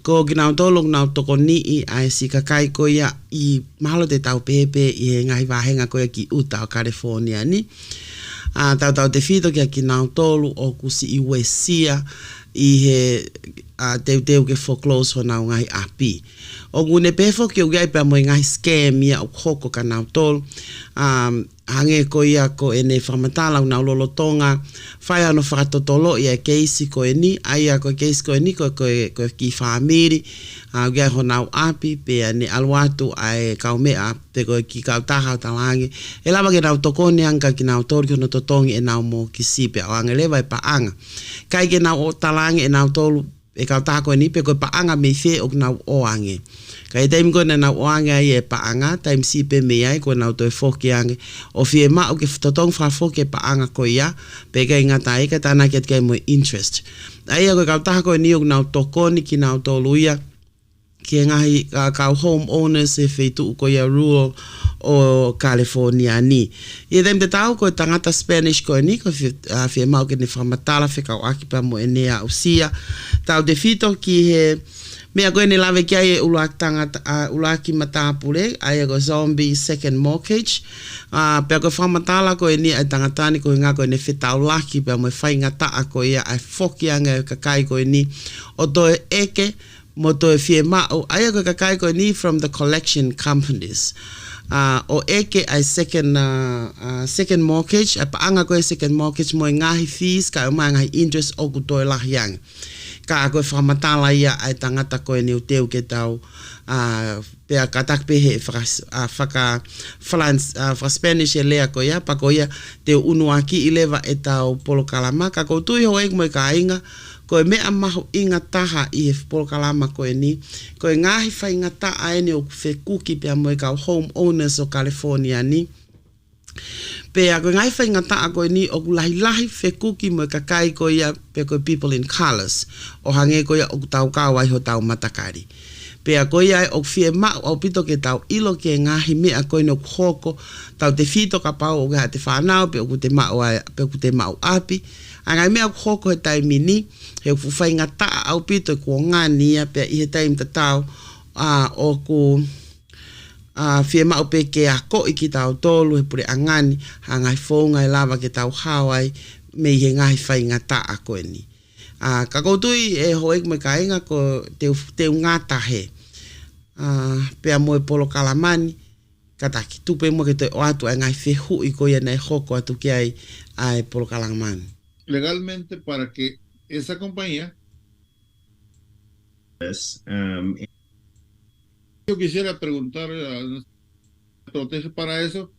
Ko ginau tolu nau toko nii ai si kakai ko ia I mahalo te tau pepe I he ngai wahenga ko ia ki uta o California ni. Tau te whito kia ki nau tolu o kusi I Wesia I he teu ke foreclose ho nau ngai api. O gune pefo ki o gai pa mo ngai scam ia o hoko ka nau tolu. Hange ko ia ko ene whamatala unau lolo tonga whai ano whakatotolo ia keisi ko eni aia ko keisi ko eni ko ki whamiri gai ho nau api pe ane aluatu ai kau mea te ko ki kau taha o talangi e lawa ke nau tokone anga ki nau tori kono totongi e nau mo ki sipe o anga lewa e paanga kai ke nau o talangi e nau tolu e kau taha ko eni pe ko paanga me fe o nau o ange kai taim ko na oanga I e paanga taim sipe me ai ko na to e foki ange o fie ma o ke totong fa foki paanga ko ia pe ka ngata e ka tana ke mo interest ai ko ka ta ko ni o na to ko ni ki na to luia ki ngai ka home owners e fetu ko ia rural o California ni e dem de tau ko tangata Spanish ko ni ko fie ma o ke ni famatala fe ka akipa mo enea usia tau de fito ki he mea koe ne lawe kia e ulaki matapure, ai ko zombie second mortgage. Pea koe whamatala koe ni ai tangatani koe ngā koe ne whetau laki, pea moe whai ngataa koe ia ai whoki anga e kakai koe ni. O toe eke, mo toe fie mao, ai koe kakai koe ni from the collection companies. O eke ai second mortgage, ai paanga koe second mortgage moe ngahi fees, ka umai ngahi interest o ku toe lahi anga. Ka koe whamatala ia ai tangata koe ni uteu ke tau pea katak pehe whaka Spanish e lea koe ia pa koe ia te unuaki I lewa e tau polo kalama ka kou tui hoa moe ka inga koe mea maho inga taha I he polo kalama koe ni koe ngahi whai inga taa ene o whekuki pea moe kau home owners o California ni Pea koe ngai whai ngata koe ni o lahi whekuki mo kakai koe ia pe koe people in colours o hange koe ia o tau kawai ho tau matakari. Pea koe ia o fie mao au pito ke tau ilo ke ngahi mea koe no hoko tau te fito ka pau o te whanau pe o ku te mao api. Angai mea hoko he taimi ni he whai ngata au pito ko ngani ia pea I he taimi ta tau o ku fie mao pe ke a ko I ki tau tolu he pure angani hangai whaunga e lava ke tau hawai me he ngahi whai ngata a koe ni. Ka koutui e hoek me ka inga ko te ngata he. Pea moe polo kalamani kataki tupe mo ke te o atu a ngai whehu I koe nei hoko atu ki ai polo kalamani. Legalmente para que esa compañía yo quisiera preguntar protege para eso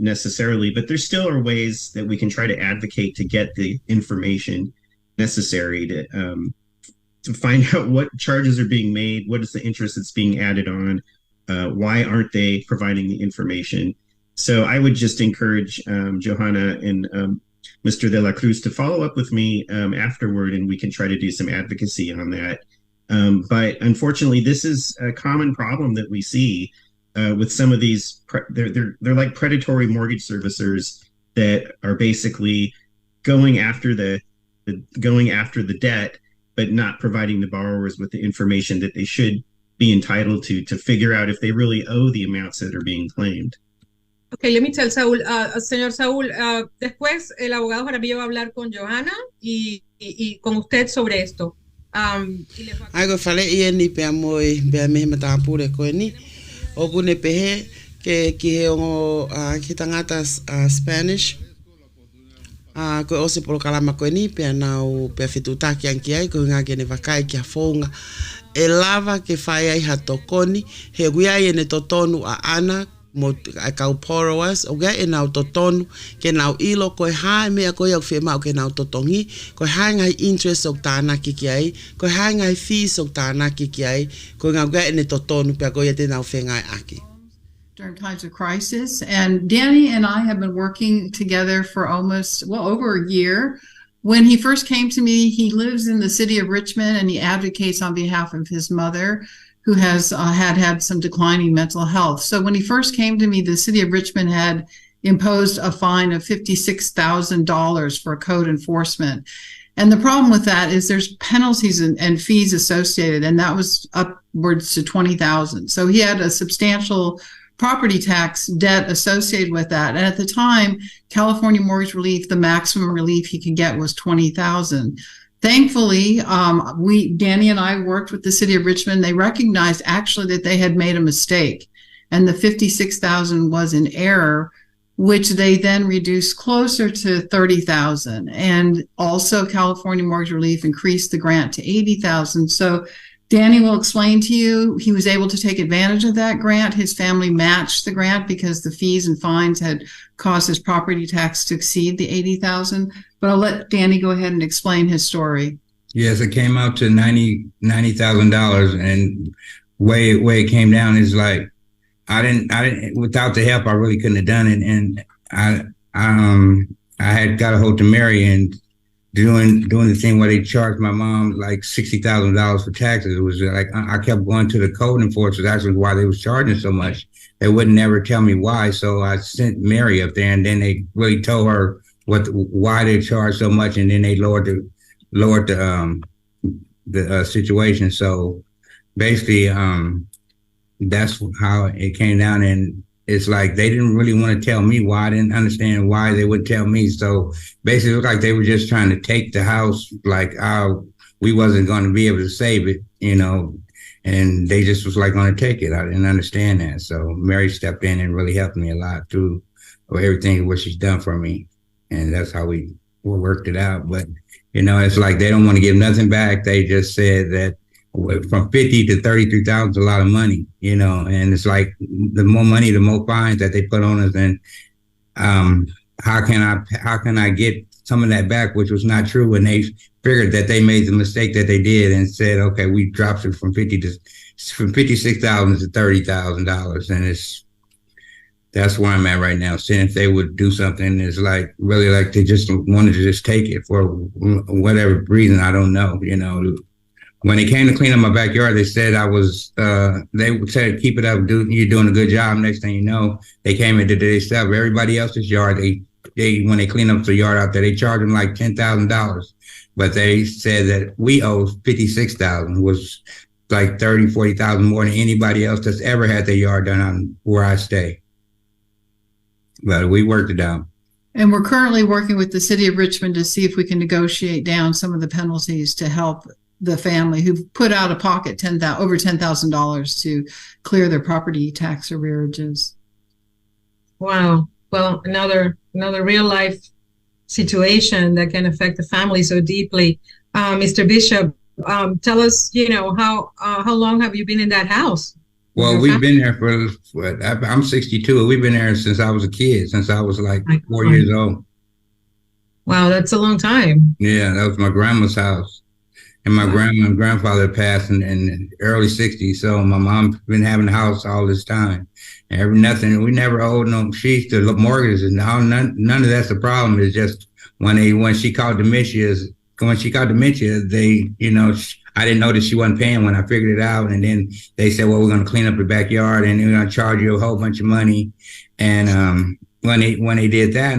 necessarily, but there still are ways that we can try to advocate to get the information necessary to find out what charges are being made, what is the interest that's being added on, why aren't they providing the information. So I would just encourage Johanna and Mr. De La Cruz to follow up with me afterward, and we can try to do some advocacy on that. But unfortunately, this is a common problem that we see with some of these. They're like predatory mortgage servicers that are basically going after the debt, but not providing the borrowers with the information that they should be entitled to figure out if they really owe the amounts that are being claimed. Okay, let me tell Saúl, señor Saúl, después el abogado Jaramillo va a hablar con Johanna y con usted sobre esto. Ai ko fale I ni pe moi be me mata pure ko ni o kune pehe ke ki o ki tangata Spanish ko o se polo kalama ko ni pe na o pe fitu taki anki ai ko nga ke ne vakai ki afonga e lava ke fai ai hatokoni he guia I ne totonu a ana mo kau borrowers o ga e nau totonu ke nau ilo ko hai me ko yo fe ma ke nau totongi ko hai ngai interest o tana ki ai ko hai ngai fees o tana ki ai ko nga ga ne totonu pe ko ye te nau fe ngai aki during times of crisis. And Danny and I have been working together for almost over a year. When he first came to me, he lives in the city of Richmond and he advocates on behalf of his mother, who has had some declining mental health. So when he first came to me, the city of Richmond had imposed a fine of $56,000 for code enforcement. And the problem with that is there's penalties and fees associated, and that was upwards to $20,000. So he had a substantial property tax debt associated with that. And at the time, California Mortgage Relief, the maximum relief he could get was $20,000. Thankfully, Danny and I worked with the city of Richmond. They recognized actually that they had made a mistake, and the $56,000 was in error, which they then reduced closer to $30,000. And also California Mortgage Relief increased the grant to $80,000. So Danny will explain to you, he was able to take advantage of that grant. His family matched the grant because the fees and fines had caused his property tax to exceed the $80,000. But I'll let Danny go ahead and explain his story. Yes, it came out to $90,000, and way it came down is like, I didn't, without the help, I really couldn't have done it. And I had got a hold to Mary and doing the thing where they charged my mom like $60,000 for taxes. It was like, I kept going to the code enforcers, asking why they was charging so much. They wouldn't never tell me why. So I sent Mary up there, and then they really told her why they charged so much. And then they lowered the situation. So basically, that's how it came down. And it's like they didn't really want to tell me why. I didn't understand why they would tell me. So basically, it looked like they were just trying to take the house, like we wasn't going to be able to save it, and they just was like going to take it. I didn't understand that. So Mary stepped in and really helped me a lot through everything what she's done for me, and that's how we worked it out. But it's like they don't want to give nothing back. They just said that from 50 to 33,000 is a lot of money, and it's like the more money, the more fines that they put on us. And how can I get some of that back, which was not true. And they figured that they made the mistake that they did and said, okay, we dropped it from $56,000 to $30,000. And that's where I'm at right now. Seeing if they would do something, is like really like they just wanted to just take it for whatever reason. I don't know, When they came to clean up my backyard, they said they said, keep it up, dude, you're doing a good job. Next thing you know, they came and did their stuff. Everybody else's yard, they when they clean up the yard out there, they charge them like $10,000. But they said that we owe $56,000, was like $30,000-$40,000 more than anybody else that's ever had their yard done on where I stay. But we worked it out. And we're currently working with the city of Richmond to see if we can negotiate down some of the penalties to help the family who put out of pocket over $10,000 to clear their property tax arrearages. Wow. Well, another real life situation that can affect the family so deeply. Mr. Bishop, tell us, how long have you been in that house? Well, we've been there I'm 62. We've been there since I was a kid, since I was like 4 years old. Wow, that's a long time. Yeah, that was my grandma's house. And my grandma and grandfather passed in the early 60s. So my mom's been having the house all this time. And we never owed no, she used to look mortgages, and none of that's the problem. It's just when she caught dementia, they, I didn't know that she wasn't paying when I figured it out. And then they said, well, we're going to clean up the backyard and we're going to charge you a whole bunch of money. And when they did that,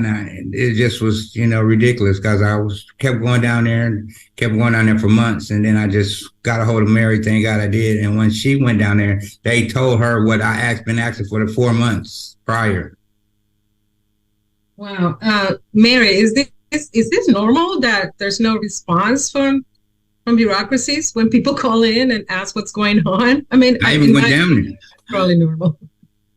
it just was, ridiculous, because I kept going down there for months. And then I just got a hold of Mary, thank God I did. And when she went down there, they told her what I been asking for the 4 months prior. Wow. Mary, is this normal that there's no response from bureaucracies when people call in and ask what's going on? I mean, I even went down there. Probably normal.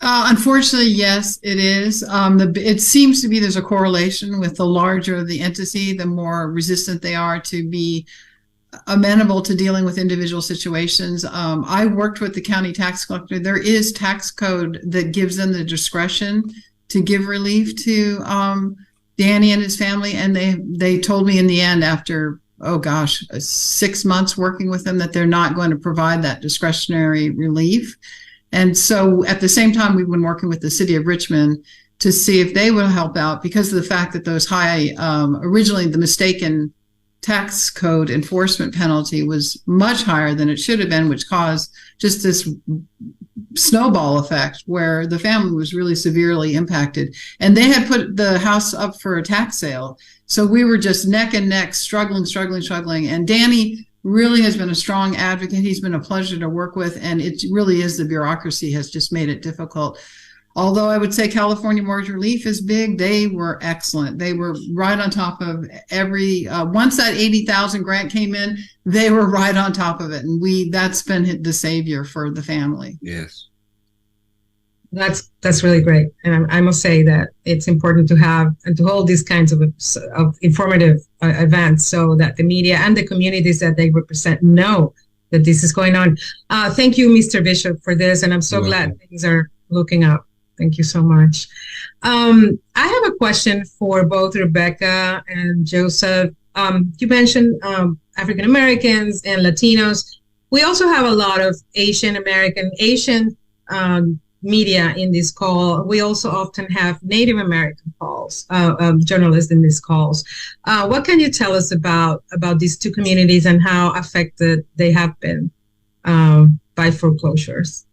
Unfortunately, yes, it is. It seems to be there's a correlation with the larger the entity, the more resistant they are to be amenable to dealing with individual situations. I worked with the county tax collector. There is tax code that gives them the discretion to give relief to Danny and his family. And they told me in the end, after 6 months working with them, that they're not going to provide that discretionary relief. And so at the same time, we've been working with the city of Richmond to see if they will help out, because of the fact that those originally the mistaken tax code enforcement penalty was much higher than it should have been, which caused just this snowball effect where the family was really severely impacted. And they had put the house up for a tax sale. So we were just neck and neck, struggling. And Danny really has been a strong advocate. He's been a pleasure to work with. And it really is, the bureaucracy has just made it difficult. Although I would say California Mortgage Relief is big, they were excellent. They were right on top of every, once that 80,000 grant came in, they were right on top of it. And that's been the savior for the family. Yes. That's really great. And I must say that it's important to have and to hold these kinds of informative events so that the media and the communities that they represent know that this is going on. Thank you, Mr. Bishop, for this. And I'm so glad things are looking up. Thank you so much. I have a question for both Rebecca and Joseph. You mentioned African Americans and Latinos. We also have a lot of Asian media in this call. We also often have Native American journalists in these calls. What can you tell us about these two communities and how affected they have been by foreclosures?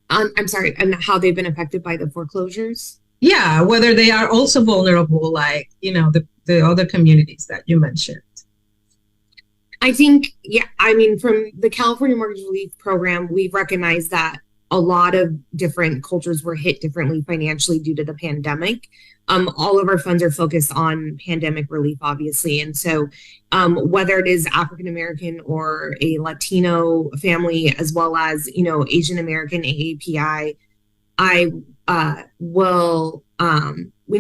I'm sorry, and how they've been affected by the foreclosures? Yeah, whether they are also vulnerable, like, the other communities that you mentioned. I think, from the California Mortgage Relief Program, we've recognized that a lot of different cultures were hit differently financially due to the pandemic. All of our funds are focused on pandemic relief, obviously. And so whether it is African American or a Latino family, as well as, Asian American AAPI,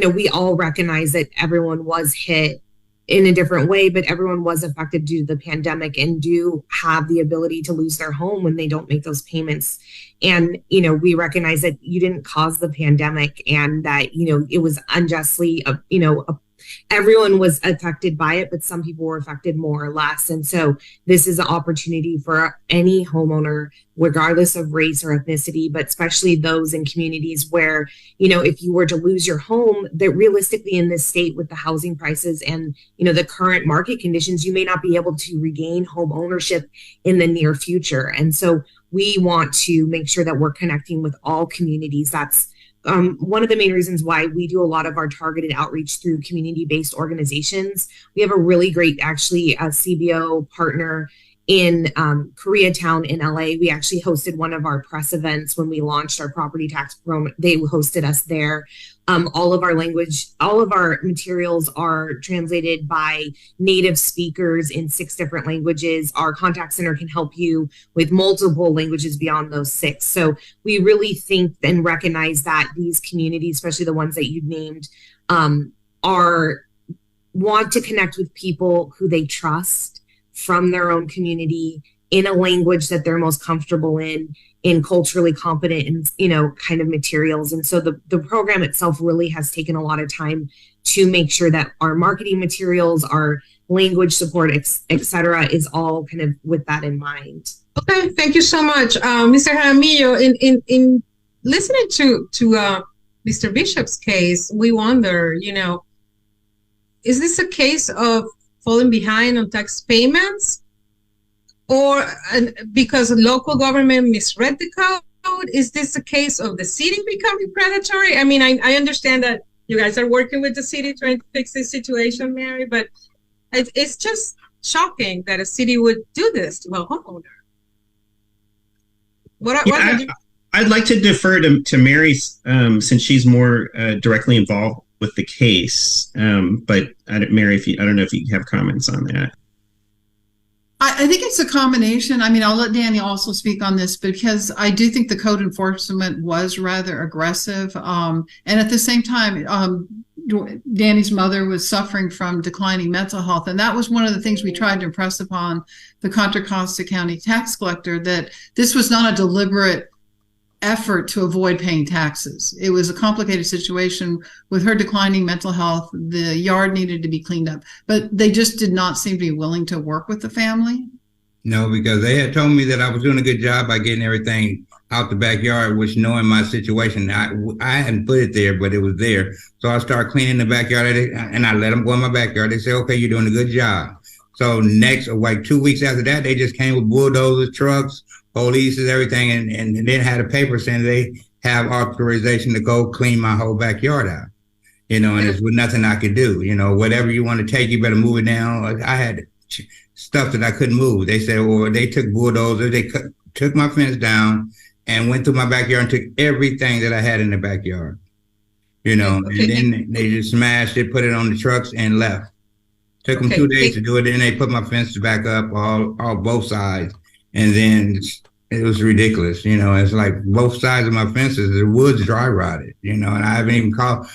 we all recognize that everyone was hit in a different way, but everyone was affected due to the pandemic and do have the ability to lose their home when they don't make those payments. And, we recognize that you didn't cause the pandemic and that, it was unjustly, everyone was affected by it, but some people were affected more or less. And so this is an opportunity for any homeowner, regardless of race or ethnicity, but especially those in communities where, if you were to lose your home, that realistically in this state with the housing prices and, the current market conditions, you may not be able to regain home ownership in the near future. And so we want to make sure that we're connecting with all communities. That's one of the main reasons why we do a lot of our targeted outreach through community-based organizations. We have a really great, actually, CBO partner in Koreatown in LA. We actually hosted one of our press events when we launched our property tax program. They hosted us there. All of our materials are translated by native speakers in 6 different languages. Our contact center can help you with multiple languages beyond those 6. So we really think and recognize that these communities, especially the ones that you named, want to connect with people who they trust from their own community in a language that they're most comfortable in culturally competent and, kind of materials. And so the program itself really has taken a lot of time to make sure that our marketing materials, our language support, et cetera, is all kind of with that in mind. Okay, thank you so much. Mr. Jaramillo, in listening to Mr. Bishop's case, we wonder, is this a case of falling behind on tax payments, or because local government misread the code? Is this a case of the city becoming predatory? I mean, I understand that you guys are working with the city trying to fix this situation, Mary, but it's just shocking that a city would do this to a homeowner. I'd like to defer to Mary since she's more directly involved with the case. But Mary, I don't know if you have comments on that. I think it's a combination. I mean, I'll let Danny also speak on this, because I do think the code enforcement was rather aggressive. And at the same time, Danny's mother was suffering from declining mental health. And that was one of the things we tried to impress upon the Contra Costa County tax collector, that this was not a deliberate effort to avoid paying taxes. It was a complicated situation with her declining mental health. The yard needed to be cleaned up, but they just did not seem to be willing to work with the family. No, because they had told me that I was doing a good job by getting everything out the backyard, which, knowing my situation, I hadn't put it there, but it was there. So I started cleaning the backyard, and I let them go in my backyard. They said, okay, you're doing a good job. So next, like 2 weeks after that, they just came with bulldozers, trucks, police, and everything, and then had a paper saying they have authorization to go clean my whole backyard out. And there's nothing I could do. Whatever you want to take, you better move it down. I had stuff that I couldn't move. They said, or they took bulldozers, they took my fence down and went through my backyard and took everything that I had in the backyard. And then they just smashed it, put it on the trucks, and left. Took them 2 days to do it. Then they put my fence back up, all both sides, and then it was ridiculous. It's like both sides of my fences, the wood's dry rotted. And I haven't called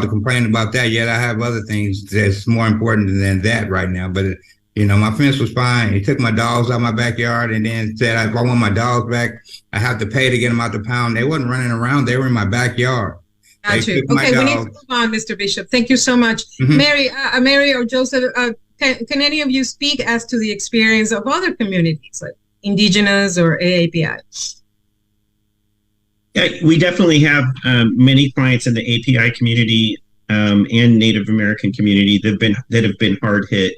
to complain about that yet. I have other things that's more important than that right now. But my fence was fine. He took my dogs out of my backyard, and then said if I want my dogs back, I have to pay to get them out the pound. They wasn't running around; they were in my backyard. Got you. Okay, we need to move on, Mr. Bishop. Thank you so much. Mm-hmm. Mary or Joseph, can any of you speak as to the experience of other communities, like Indigenous or AAPI? Yeah, we definitely have many clients in the API community and Native American community that have been hard hit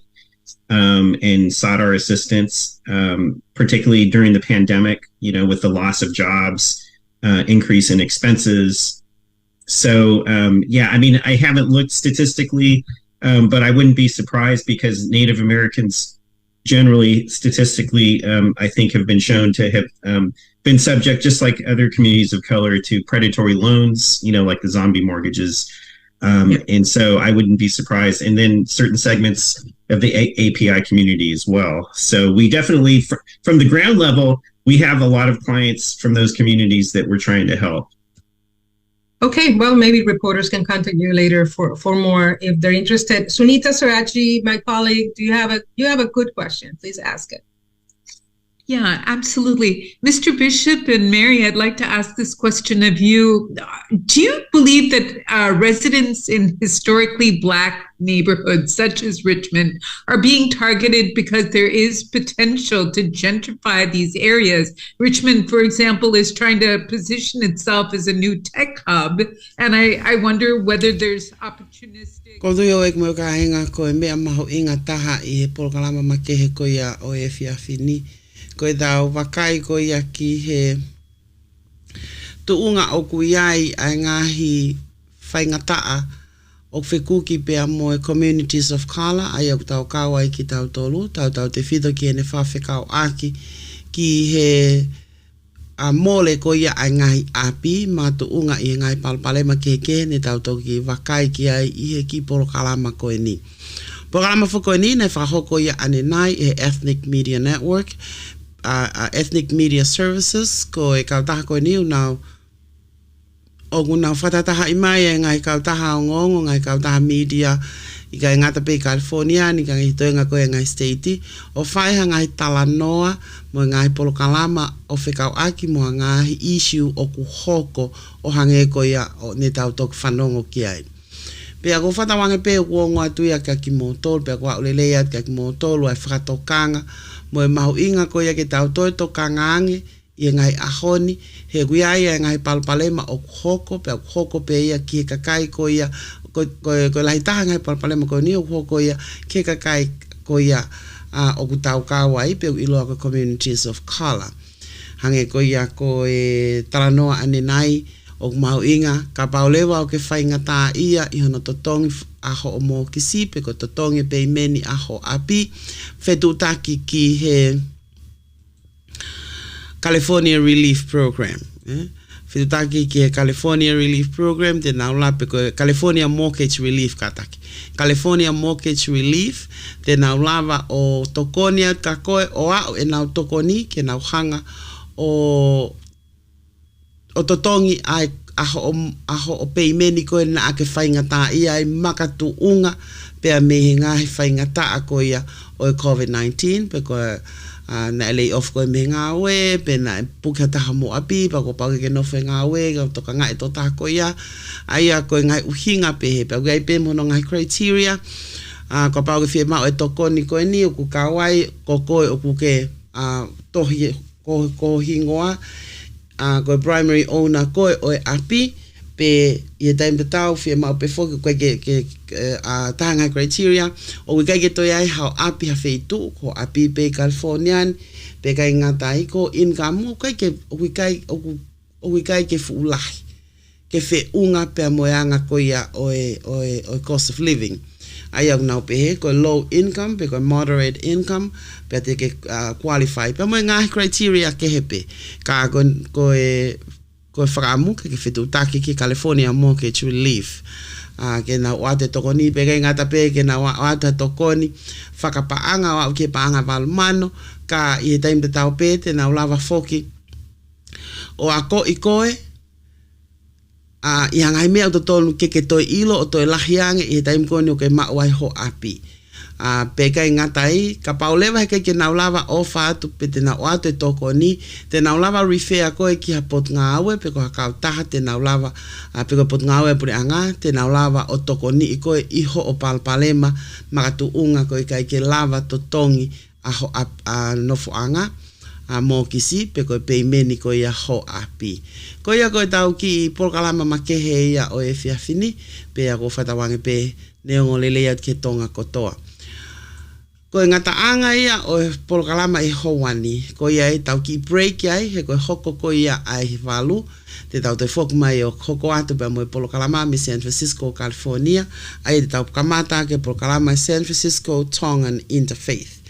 and sought our assistance, particularly during the pandemic, with the loss of jobs, increase in expenses. So, I haven't looked statistically, but I wouldn't be surprised because Native Americans generally, statistically, I think have been shown to have been subject, just like other communities of color, to predatory loans, like the zombie mortgages. And so I wouldn't be surprised. And then certain segments of the API community as well. So we definitely, from the ground level, we have a lot of clients from those communities that we're trying to help. Okay, well, maybe reporters can contact you later for more if they're interested. Sunita Sarachi, my colleague, you have a good question. Please ask it. Yeah, absolutely. Mr. Bishop and Mary, I'd like to ask this question of you. Do you believe that residents in historically Black neighborhoods, such as Richmond, are being targeted because there is potential to gentrify these areas? Richmond, for example, is trying to position itself as a new tech hub, and I wonder whether there's opportunistic... Koduyo ek mo kahinga ko me amaho inga taha I programa makehe ko ya o e fiafini. Koe dau wakai ko ia ki he tuunga o kuiai ai ngahi whaingataa o whekuki pia mo e communities of color ai au tau kawai ki tau tolu, tau te whido ki ene whawhekau aki ki he a mole ko ia ai ngahi api ma tuunga I ngai palpalema keke ne tau ki wakai ki ai I he ki polo kalama ko e ni. Programa whako e ni ne whahoko ia ane nai e Ethnic Media Network, Ethnic Media Services, ko e kautaha ko niu nau o ngunau whatataha I mai e ngai kautaha o ngongo, ngai kautaha media I ka ngata pe California, ni ka hitoenga ko e ngai state o whaiha ngai talanoa mo ngai polo kalama o whekau aki mo ngai issue o kuhoko o hange ko ia o ne tau tok whanongo ki ai. Pea ko whatawange pe o ngoa tuia ka ki motol, pea ko aulelea ka ki motol, ai whakatokanga, mo e mahu inga ko ia ke tau toi to kangange I ngai ahoni he guia ia ngai palpalema o kuhoko pe kuhoko pe ia ki kakai ko ia ko laitaha ngai palpalema ko ni o kuhoko ia ki kakai ko ia o kutau kawai pe ilo ko communities of color hange ko ia ko e talanoa ane nai o mau inga ka paulewa o ke whaingata ia I hono totongi aho o mo kisipe ko totongi pe meni aho api whetutaki ki he California Relief Program. Whetutaki ki he California Relief Program te naula pe ko California Mortgage Relief kataki. California Mortgage Relief te naulawa o tokonia kakoe o au e nau tokoni ke nau hanga o totongi ai aho o peimeni ko na ake whaingata ia I makatu unga pea mehe ngahi whaingata ko ia o COVID-19 pe ko na lay off ko me ngawe pe na pukataha mo api pa ko pa ke no fe ngawe ka toka ngai to ta ko ia ai ko ngai uhinga pe pe ngai pe mo ngai criteria ko pa ke ma o tokoni ko ni ku kawai ko o ku ke tohi ko hingoa ko primary owner ko o api pe ia time tau fia mau pe foki koe ke tahanga criteria o kai ke toi ai hau api ha feitu ko api pe Californian pe kai ngata iko income kai ke o kai ke fulai ke fe unga pe moanga ko ia o cost of living ai au nau pe ko low income pe ko moderate income pe te ke qualify pe mo nga criteria ke hepe ka ko whakamu ke whitu taki ki California mo ke to live. Ke na wate tokoni pe ke ngata pe ke na wate tokoni whakapaanga wa ke paanga valmano ka i time te tau pe te na ulava foki o ako i koe i hangai mea o to tolu ke toi ilo o toi lahiange i time koni o ke mawai ho api. Pe kai ngatai ka paulewa ke na ulava ofa tu pe te na wate tokoni te na ulava refer ko ki ha pot ngawe pe ko ka taha te na ulava pe ko pot ngawe pure anga te na ulava o tokoni ko i ho o palpalema makatu unga ko kai ke lava to tongi a nofu anga mo kisi pe ko pe meni ko ia ho api ko ia ko tau ki polkalama makehe ia o e fiafini pe a ko fatawange pe neongolele ia ke tonga kotoa. Ko ngata anga ia o polkalama i howani ko ia e tau ki break ai he ko hoko ko ia ai valu te tau te fok mai o hoko atu pe mo polkalama mi San Francisco California ai te tau kamata ke polkalama San Francisco Tongan Interfaith